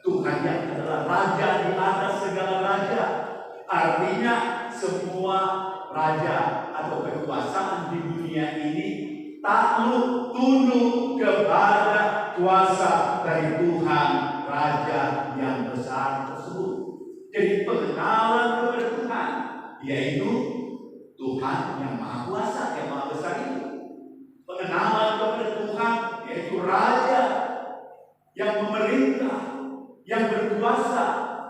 Tuhan yang adalah Raja di atas segala raja. Artinya semua raja atau kekuasaan di dunia ini takluk tunduk kepada kuasa dari Tuhan Raja yang besar tersebut. Jadi pengenalan kepada Tuhan, yaitu Tuhan yang Maha Kuasa, yang Maha Besar itu. Pengenalan kepada Tuhan, yaitu Raja yang memerintah, yang berkuasa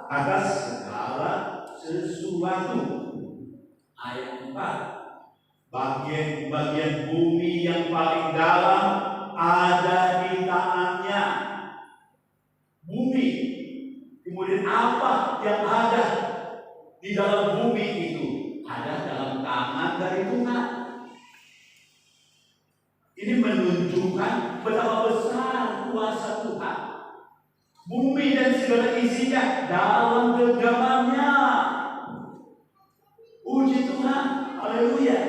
atas segala sesuatu. Ayat 4, bagian-bagian bumi yang paling dalam ada di tangannya. Bumi, kemudian apa yang ada di dalam bumi itu? Ada dalam tangan dari Tuhan. Ini menunjukkan betapa besar kuasa Tuhan. Bumi dan segala isinya dalam genggamannya. Puji Tuhan, haleluya.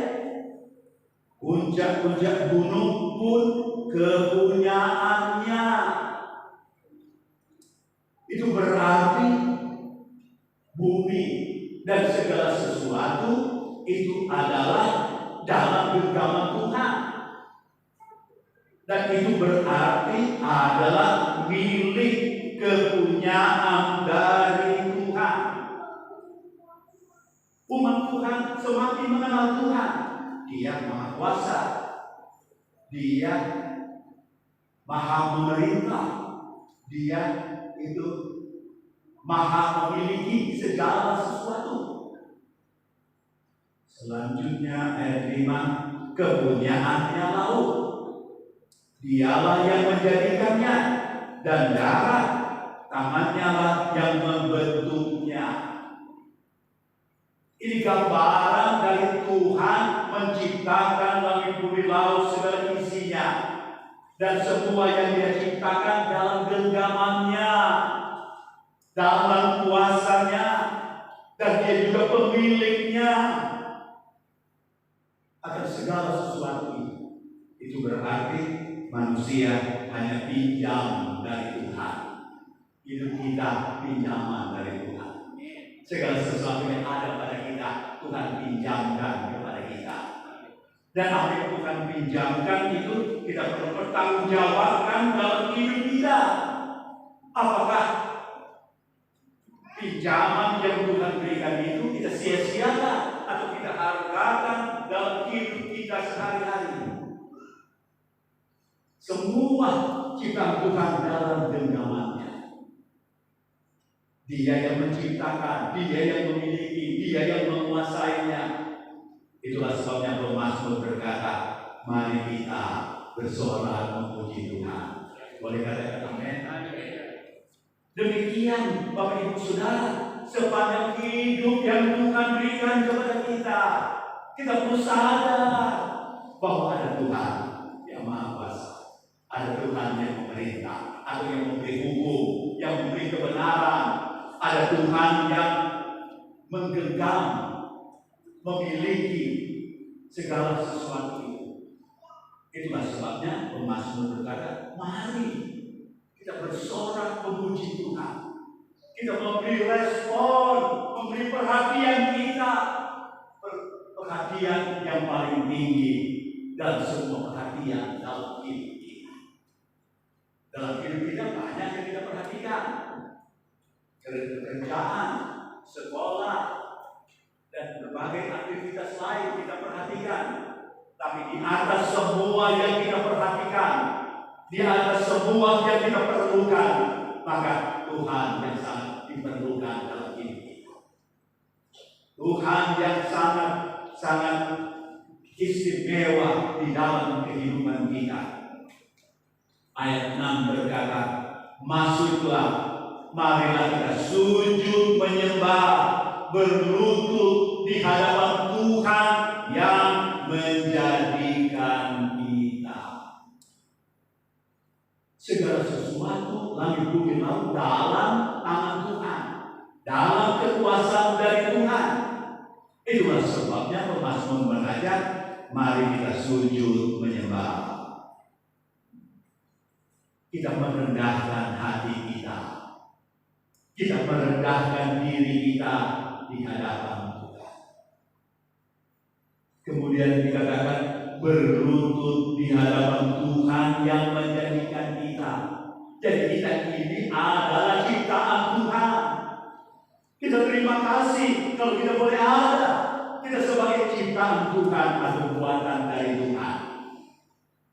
Puncak-puncak gunung pun kepunyaannya. Itu berarti bumi dan segala sesuatu itu adalah dalam genggaman Tuhan. Dan itu berarti adalah milik kepunyaan dari Tuhan. Umat Tuhan semakin mengenal Tuhan. Dia Maha Kuasa, Dia Maha Memerintah, Dia itu Maha memiliki segala sesuatu. Selanjutnya ayat 5, kepunyaannya laut. Dialah yang menjadikannya, dan darat, tangannya lah yang membentuknya. Ini gambaran dari Tuhan menciptakan langit bumi laut segala isinya, dan semua yang Dia ciptakan dalam genggamannya, dalam kuasanya, dan Dia juga pemiliknya akan segala sesuatu itu. Itu berarti manusia hanya pinjam dari Tuhan. Hidup kita pinjaman dari Tuhan. Segala sesuatu yang ada pada kita, Tuhan pinjamkan kepada kita. Dan apa yang Tuhan pinjamkan itu kita perlu pertanggungjawabkan dalam hidup kita. Apakah pinjaman yang Tuhan berikan itu kita sia-siakan atau kita hargakan dalam hidup kita sehari-hari? Semua ciptaan Tuhan dalam genggamannya. Dia yang menciptakan, Dia yang memiliki, Dia yang menguasainya. Itulah sebabnya pemazmur berkata, mari kita bersorak memuji Tuhan. Boleh katakan amin? Demikian Bapak Ibu Saudara, sepanjang hidup yang Tuhan berikan kepada kita, kita perlu sadar bahwa ada Tuhan yang Maha Kuasa. Ada Tuhan yang memerintah, atau yang memberi hukum, yang memberi kebenaran. Ada Tuhan yang menggenggam, memiliki segala sesuatu itu. Itulah sebabnya pemazmur berkata, mari kita bersorak memuji Tuhan. Kita memberi respon, memberi perhatian kita, perhatian yang paling tinggi dan semua perhatian dalam hidup kita. Dalam hidup kita banyak yang kita perhatikan, pekerjaan, sekolah, dan berbagai aktivitas lain kita perhatikan. Tapi di atas semua yang kita perhatikan, di atas semua yang kita perlukan, maka Tuhan yang sangat diperlukan dalam hidup kita. Tuhan yang sangat istimewa di dalam kehidupan kita. Ayat 6 berkata, masuklah, marilah kita sujud menyembah, berlutut di hadapan Tuhan yang menjadikan kita. Segala sesuatu langit bumi laut dalam tangan Tuhan, dalam kekuasaan dari Tuhan. Itulah sebabnya pemazmur mengajak, mari kita sujud menyembah. Kita merendahkan hati kita. Kita merendahkan diri kita di hadapan Tuhan. Kemudian dikatakan berlutut di hadapan Tuhan yang menjadikan kita. Jadi kita ini adalah ciptaan Tuhan. Kita terima kasih kalau kita boleh ada. Kita sebagai ciptaan Tuhan atau buatan dari Tuhan.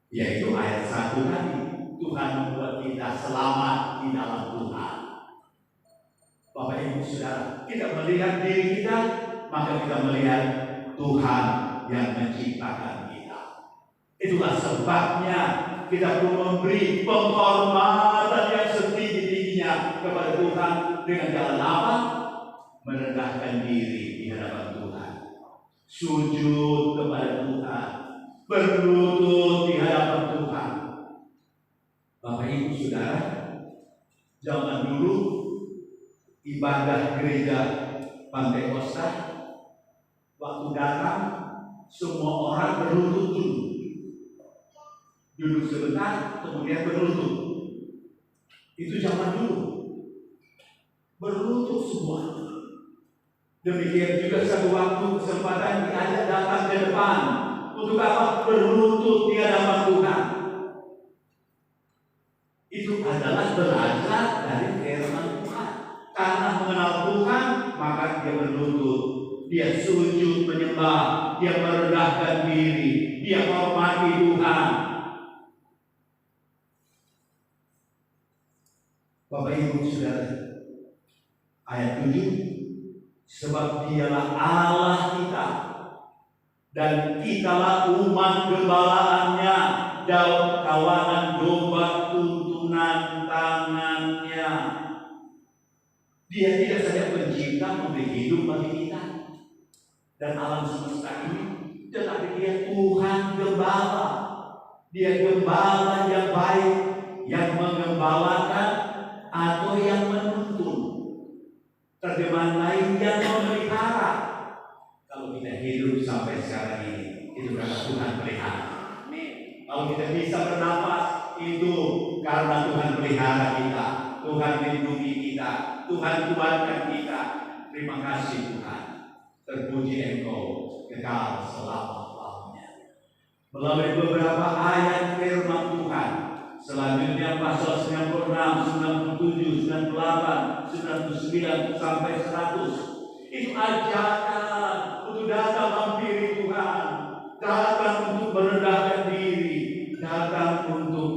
Yaitu ayat 1 tadi. Tuhan membuat kita selamat di dalam Tuhan. Bapak Ibu Saudara, kita melihat diri kita, maka kita melihat Tuhan yang menciptakan kita. Itulah sebabnya kita perlu memberi penghormatan yang setinggi-tingginya kepada Tuhan dengan jalan apa? Merendahkan diri di hadapan Tuhan. Sujud kepada Tuhan. Berlutut di hadapan Tuhan. Bapak Ibu Saudara, zaman dulu ibadah gereja Pantai Kosta, waktu datang semua orang berlutut dulu. Duduk sebentar, kemudian berlutut. Itu zaman dulu. Berlutut semua. Demikian juga satu waktu kesempatan diajak datang ke depan. Untuk apa? Berlutut di hadapan Tuhan. Itu adalah belajar dari firman Tuhan. Karena mengenal Tuhan, maka dia berlutut. Dia sujud menyembah. Dia merendahkan diri. Dia hormati Tuhan. Bapak Ibu Saudara, ayat 7, sebab dialah Allah kita, dan kitalah umat gembalaannya, daun kawanan domba tuntunan tangannya. Dia tidak saja pencipta memberi hidup bagi kita dan alam semesta ini, tetapi dia Tuhan gembala. Dia gembala yang baik, yang mengembalakan atau yang menuntun. Terjemahan lain yang memelihara. Kalau kita hidup sampai sekarang ini, itu karena Tuhan pelihara. Kalau kita bisa bernafas, itu karena Tuhan pelihara kita. Tuhan melindungi kita. Tuhan kuatkan kita. Terima kasih Tuhan. Terpuji Engkau kekal selama-lamanya. Melalui beberapa ayat firman Tuhan, selanjutnya pasal 96, 97, 98, 99 sampai 100. Itu ajakan untuk datang hampiri Tuhan, datang untuk merendahkan diri, datang untuk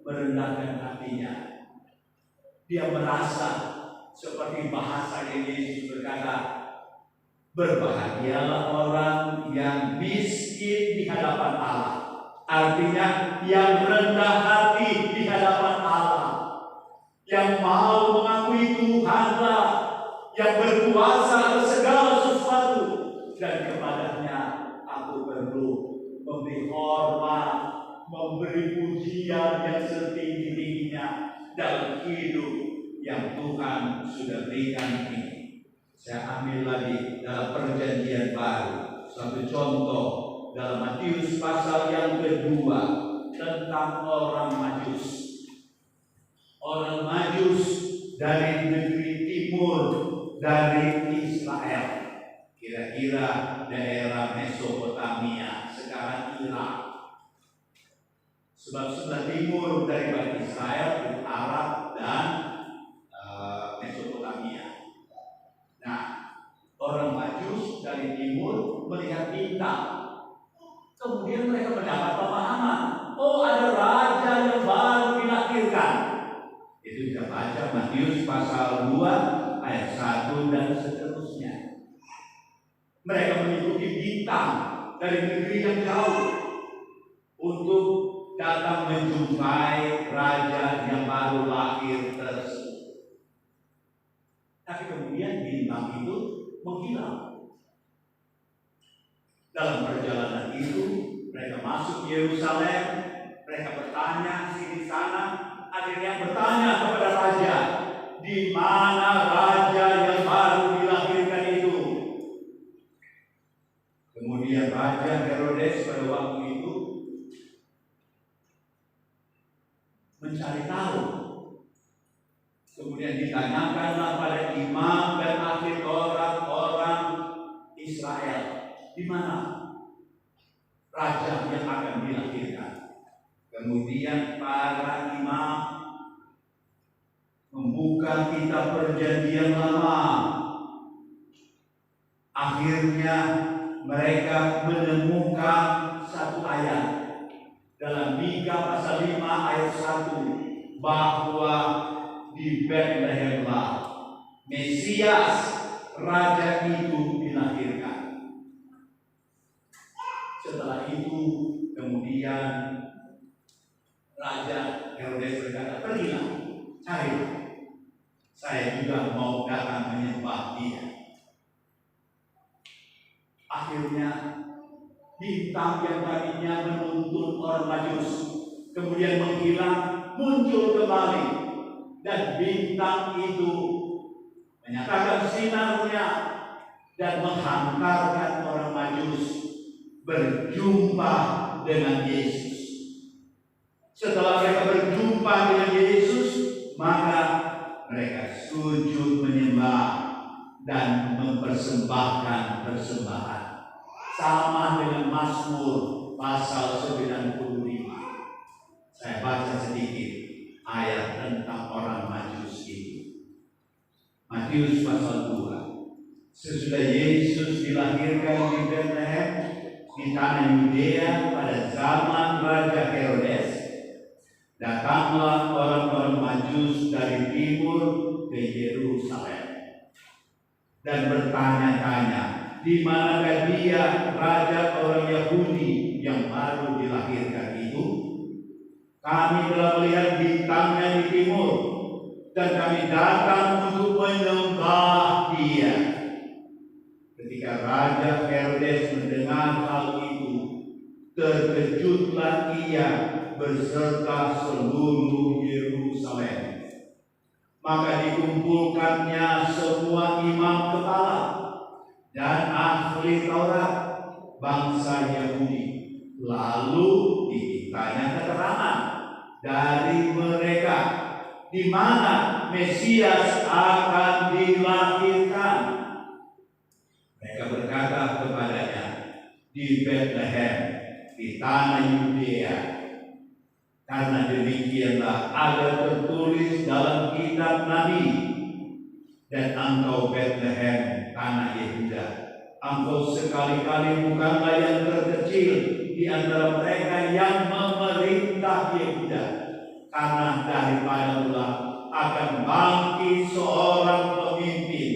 merendahkan hatinya. Dia merasa seperti bahasa yang Yesus berkata, berbahagialah orang yang miskin di hadapan Allah. Artinya yang rendah hati di hadapan Allah, yang mau mengakui Tuhanlah yang berkuasa atas segala sesuatu, dan kepadanya aku perlu memberi hormat, memberi pujian yang setinggi-tingginya dalam hidup yang Tuhan sudah berikan ini. Saya ambil lagi dalam perjanjian baru satu contoh dalam Matius pasal yang kedua tentang orang Majus. Orang Majus dari negeri timur dari Israel, kira-kira daerah Mesopotamia, sekarang Irak. Sebab sebelah timur dari Israel itu Arab dan Mesopotamia. Nah, orang Majus dari timur melihat bintang. Kemudian mereka mendapat pemahaman. Oh, ada raja yang baru dilahirkan. Itu kita baca Matius pasal 2 ayat 1 dan seterusnya. Mereka mengikuti bintang dari negeri yang jauh untuk datang menjumpai raja yang baru lahir tersebut. Tapi kemudian bintang itu menghilang. Dalam perjalanan itu mereka masuk Yerusalem, mereka bertanya sini sana, akhirnya bertanya kepada raja, di mana raja yang baru dilahirkan itu? Kemudian Raja Herodes pada waktu itu mencari tahu. Kemudian ditanyakanlah pada imam dan ahli Taurat orang Israel, di mana raja yang akan dilahirkan. Kemudian para imam membuka kitab Perjanjian Lama. Akhirnya mereka menemukan satu ayat dalam Mika pasal 5 ayat 1 bahwa di Betlehemlah Mesias raja itu dilahirkan. Setelah itu kemudian Raja Herodes berkata, pergilah, carilah. Saya juga mau datang menyembah dia. Akhirnya bintang yang tadinya menuntun orang Majus kemudian menghilang, muncul kembali, dan bintang itu menyatakan sinarnya dan menghantarkan orang Majus berjumpa dengan Yesus. Setelah mereka berjumpa dengan Yesus, maka mereka sujud menyembah dan mempersembahkan persembahan. Sama dengan Mazmur pasal 95. Saya baca sedikit ayat tentang orang Majus itu. Matius pasal 2. Sesudah Yesus dilahirkan di Bethlehem di tanah Yudea pada zaman Raja Herodes, datanglah orang-orang Majus dari timur ke Yerusalem dan bertanya-tanya, di manakah dia raja orang Yahudi yang baru dilahirkan itu? Kami telah melihat bintangnya di timur dan kami datang untuk menyembah dia. Ketika Raja Herodes mendengar hal itu, terkejutlah ia beserta seluruh Yerusalem. Maka dikumpulkannya semua imam kepala dan ahli Taurat bangsa Yahudi. Lalu ditanya keterangan dari mereka di mana Mesias akan dilahirkan. Mereka berkata kepadanya, di Bethlehem, di tanah Yudea. Karena demikianlah ada tertulis dalam kitab Nabi, dan engkau Bethlehem, tanah Yehuda, engkau sekali-kali bukanlah yang terkecil di antara mereka yang memerintah Yehuda, karena daripadalah akan bangkit seorang pemimpin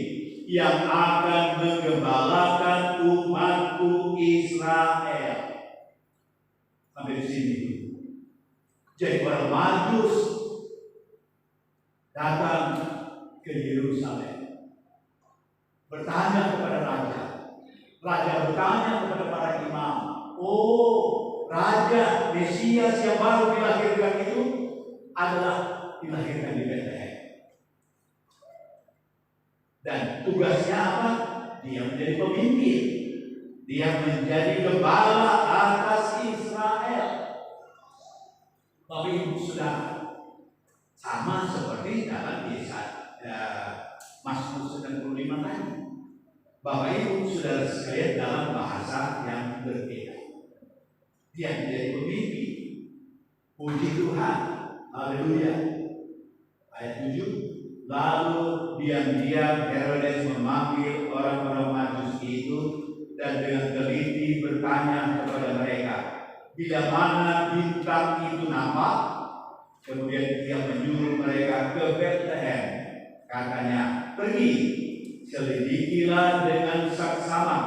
yang akan menggembalakan umatku Israel. Sampai di sini. Jadi orang Majus datang ke Yerusalem, bertanya kepada raja. Raja bertanya kepada para imam, oh, raja Mesias yang baru dilahirkan itu adalah dilahirkan di Bethlehem. Dan tugasnya apa? Dia menjadi pemimpin. Dia menjadi gembala atas Israel. Bapak Ibu Saudara, sama seperti dalam Mazmur 95 tadi. Bapak Ibu Saudara sekalian, dalam bahasa yang berbeda. Dia menjadi pemimpin. Puji Tuhan. Haleluya. Ayat 7. Lalu diam-diam Herodes memanggil orang-orang Majus itu dan dengan teliti bertanya kepada mereka, bila mana bintang itu nampak? Kemudian dia menyuruh mereka ke Bethlehem. Katanya, pergi, selidikilah dengan saksama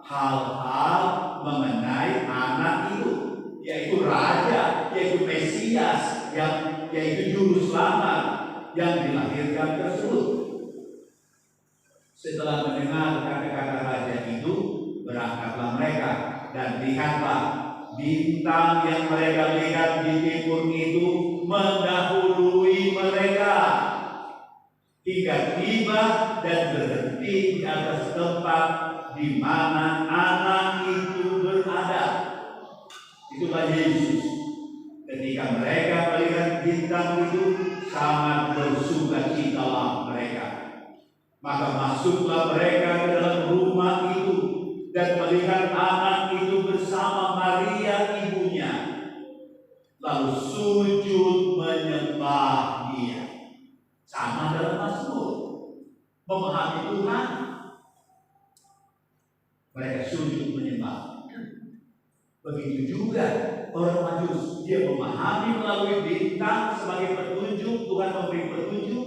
hal-hal mengenai anak itu, yaitu Raja, yaitu Mesias, yaitu Juru Selamat yang dilahirkan tersebut. Setelah mendengar kata-kata Raja itu, berangkatlah mereka, dan lihatlah, bintang yang mereka lihat di timur itu mendahului mereka hingga tiba dan berhenti di atas tempat di mana anak itu berada. Itulah Yesus. Ketika mereka melihat bintang itu, sangat bersukacitalah mereka. Maka masuklah mereka ke dalam rumah itu dan melihat anak itu bersama Maria ibunya, lalu sujud menyembah Dia. Sama dalam Mazmur, memahami Tuhan, mereka sujud menyembah. Begitu juga orang Majus, dia memahami melalui bintang sebagai petunjuk, Tuhan memberi petunjuk,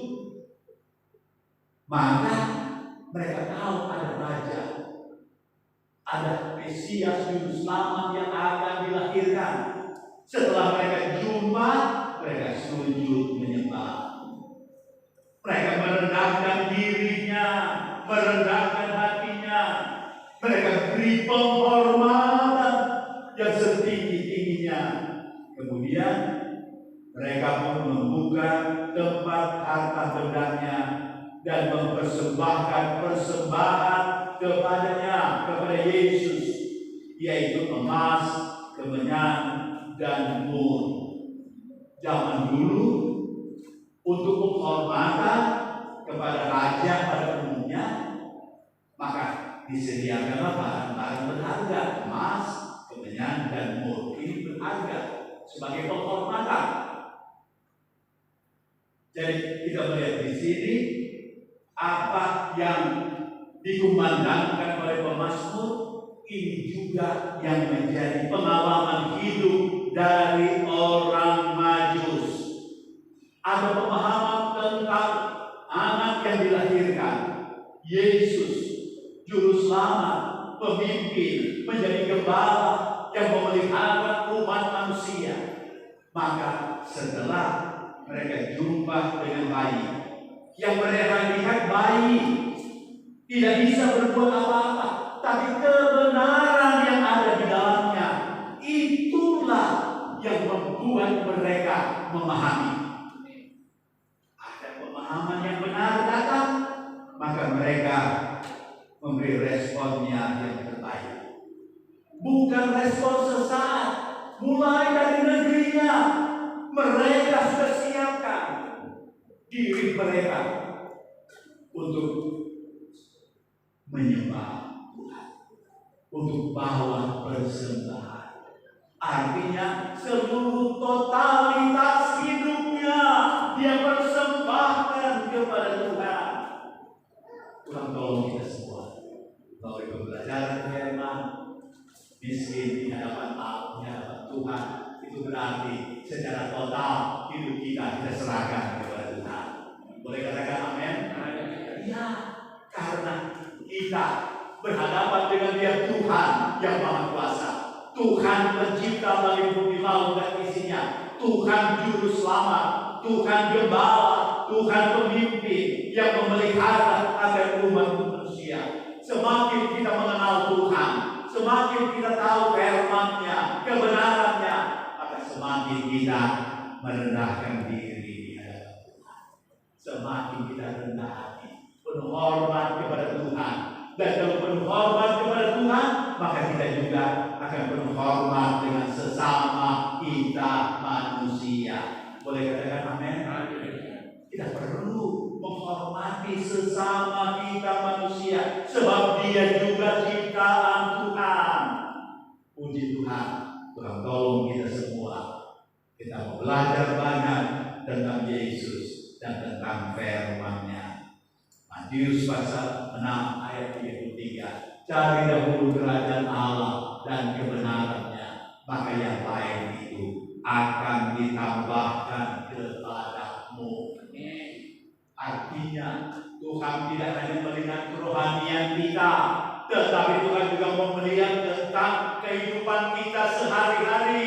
maka mereka tahu ada Raja, ada Mesias Juru Selamat yang akan dilahirkan. Setelah mereka jumpa, mereka sujud menyembah. Mereka merendahkan dirinya, merendahkan hatinya. Mereka beri penghormatan yang setinggi-tingginya. Kemudian mereka pun membuka tempat harta bendanya dan mempersembahkan persembahan kepadanya, kepada Yesus, yaitu emas, kemenyan, dan mur. Zaman dulu, untuk penghormatan kepada raja pada umumnya, maka disediakanlah barang-barang berharga, emas, kemenyan, dan mur. Ini berharga sebagai penghormatan. Jadi kita melihat di sini apa yang dikumandangkan oleh pemazmur, ini juga yang menjadi pengalaman hidup dari orang Majus. Ada pemahaman tentang anak yang dilahirkan, Yesus, Juru Selamat, pemimpin, menjadi gembala yang memelihara umat manusia. Maka setelah mereka jumpa dengan bayi, yang mereka lihat bayi tidak bisa berbuat apa-apa, tapi kebenaran yang ada di dalamnya, itulah yang membuat mereka memahami. Ada pemahaman yang benar datang, maka mereka memberi responnya yang terbaik. Bukan respon sesaat, mulai dari negerinya, mereka sudah siapkan diri mereka untuk menyembah Tuhan, untuk bawa persembahan. Artinya seluruh totalitas hidupnya dia persembahkan kepada Tuhan. Tuhan tolong kita semua melalui pembelajaran firman, miskin di hadapan Tuhan, itu berarti secara total hidup kita serahkan kepada Tuhan. Boleh katakan amin? Ya, karena kita berhadapan dengan Dia, Tuhan yang Maha Kuasa, Tuhan pencipta langit bumi laut dan isinya, Tuhan Juru Selamat, Tuhan Gembala, Tuhan Pemimpin yang memelihara agar umat manusia. Semakin kita mengenal Tuhan, semakin kita tahu firman-Nya, kebenarannya, maka semakin kita merendahkan diri di hadapan Tuhan. Semakin kita rendah hati, penuh hormat kepada Tuhan. Dan kalau penuh hormat kepada Tuhan, maka juga akan berhormat dengan sesama kita manusia. Boleh katakan amin? Kita perlu menghormati sesama kita manusia, sebab dia juga ciptaan Tuhan. Puji Tuhan, Tuhan tolong kita semua. Kita mau belajar banyak tentang Yesus dan tentang firman-Nya. Matius pasal 6 ayat 33. Cari dahulu kerajaan Allah dan kebenarannya, maka yang lain itu akan ditambahkan kepadamu. Artinya Tuhan tidak hanya melihat kerohanian kita, tetapi Tuhan juga mau melihat tentang kehidupan kita sehari-hari,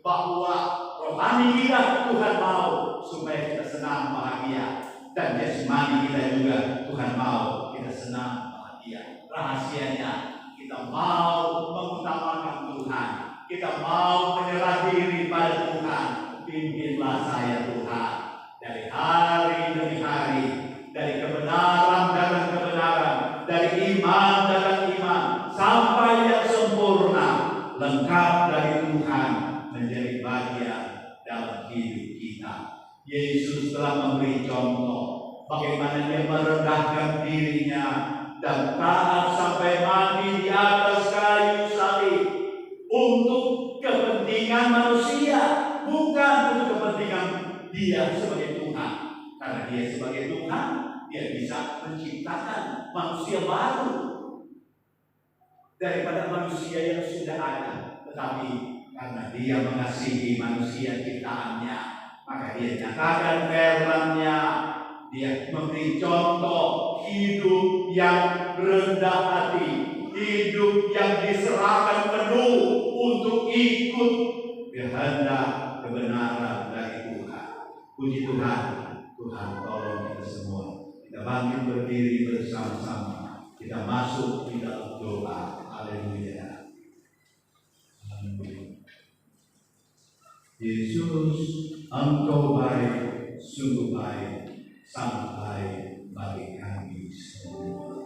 bahwa rohani kita Tuhan mau supaya kita senang bahagia, dan jasmani kita juga Tuhan mau kita senang bahagia. Rahasianya kita mau mengutamakan Tuhan, kita mau menyerah diri pada Tuhan. Pimpinlah saya Tuhan, dari hari demi hari, dari kebenaran dan kebenaran, dari iman dan iman, sampai yang sempurna, lengkap dari Tuhan menjadi bagian dalam hidup kita. Yesus telah memberi contoh bagaimana dia merendahkan dirinya dan taat sampai mati di atas kayu salib untuk kepentingan manusia, bukan untuk kepentingan dia sebagai Tuhan. Karena dia sebagai Tuhan, dia bisa menciptakan manusia baru daripada manusia yang sudah ada. Tetapi karena dia mengasihi manusia ciptaannya, maka dia nyatakan firman-Nya. Dia memberi contoh hidup yang rendah hati, hidup yang diserahkan penuh untuk ikut kehendak kebenaran dari Tuhan. Puji Tuhan, Tuhan tolong kita semua. Kita bangkit berdiri bersama-sama. Kita masuk di dalam doa. Haleluya. Yesus, Engkau baik, sungguh baik, sangat baik bagi kami semua.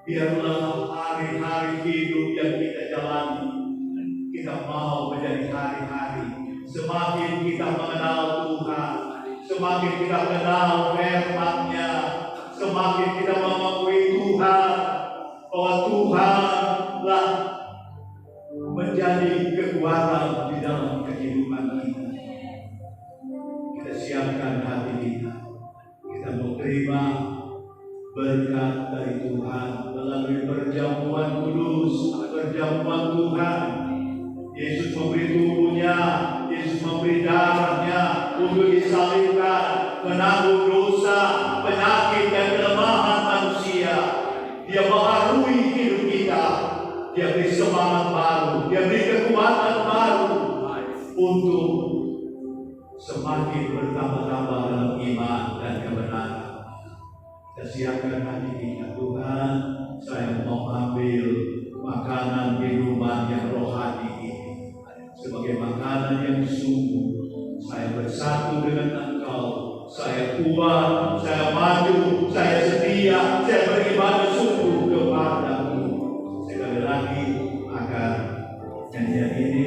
Biarlah hari-hari hidup yang kita jalani, kita mau menjadi hari-hari semakin kita mengenal Tuhan, semakin kita kenal firman-Nya, semakin kita mengakui Tuhan, bahwa Tuhanlah menjadi kekuatan di dalam kehidupan kita. Kita siapkan hati kita. Kita mau terima berkat dari Tuhan melalui perjamuan kudus, perjamuan Tuhan. Yesus memberi tubuhnya, Yesus memberi darahnya untuk disalibkan, menanggung dosa, penyakit dan kelemahan manusia. Dia membaharui hidup kita. Dia beri semangat baru, dia beri kekuatan baru untuk semakin bertambah-tambah dalam iman dan kebenaran. Kita siapkan hati kita. Tuhan, saya mau ambil makanan minuman yang rohani ini sebagai makanan yang sungguh. Saya bersatu dengan Engkau. Saya kuat, saya maju, saya setia, saya beribadah sungguh kepadamu. Sekali lagi akan nyanyian ini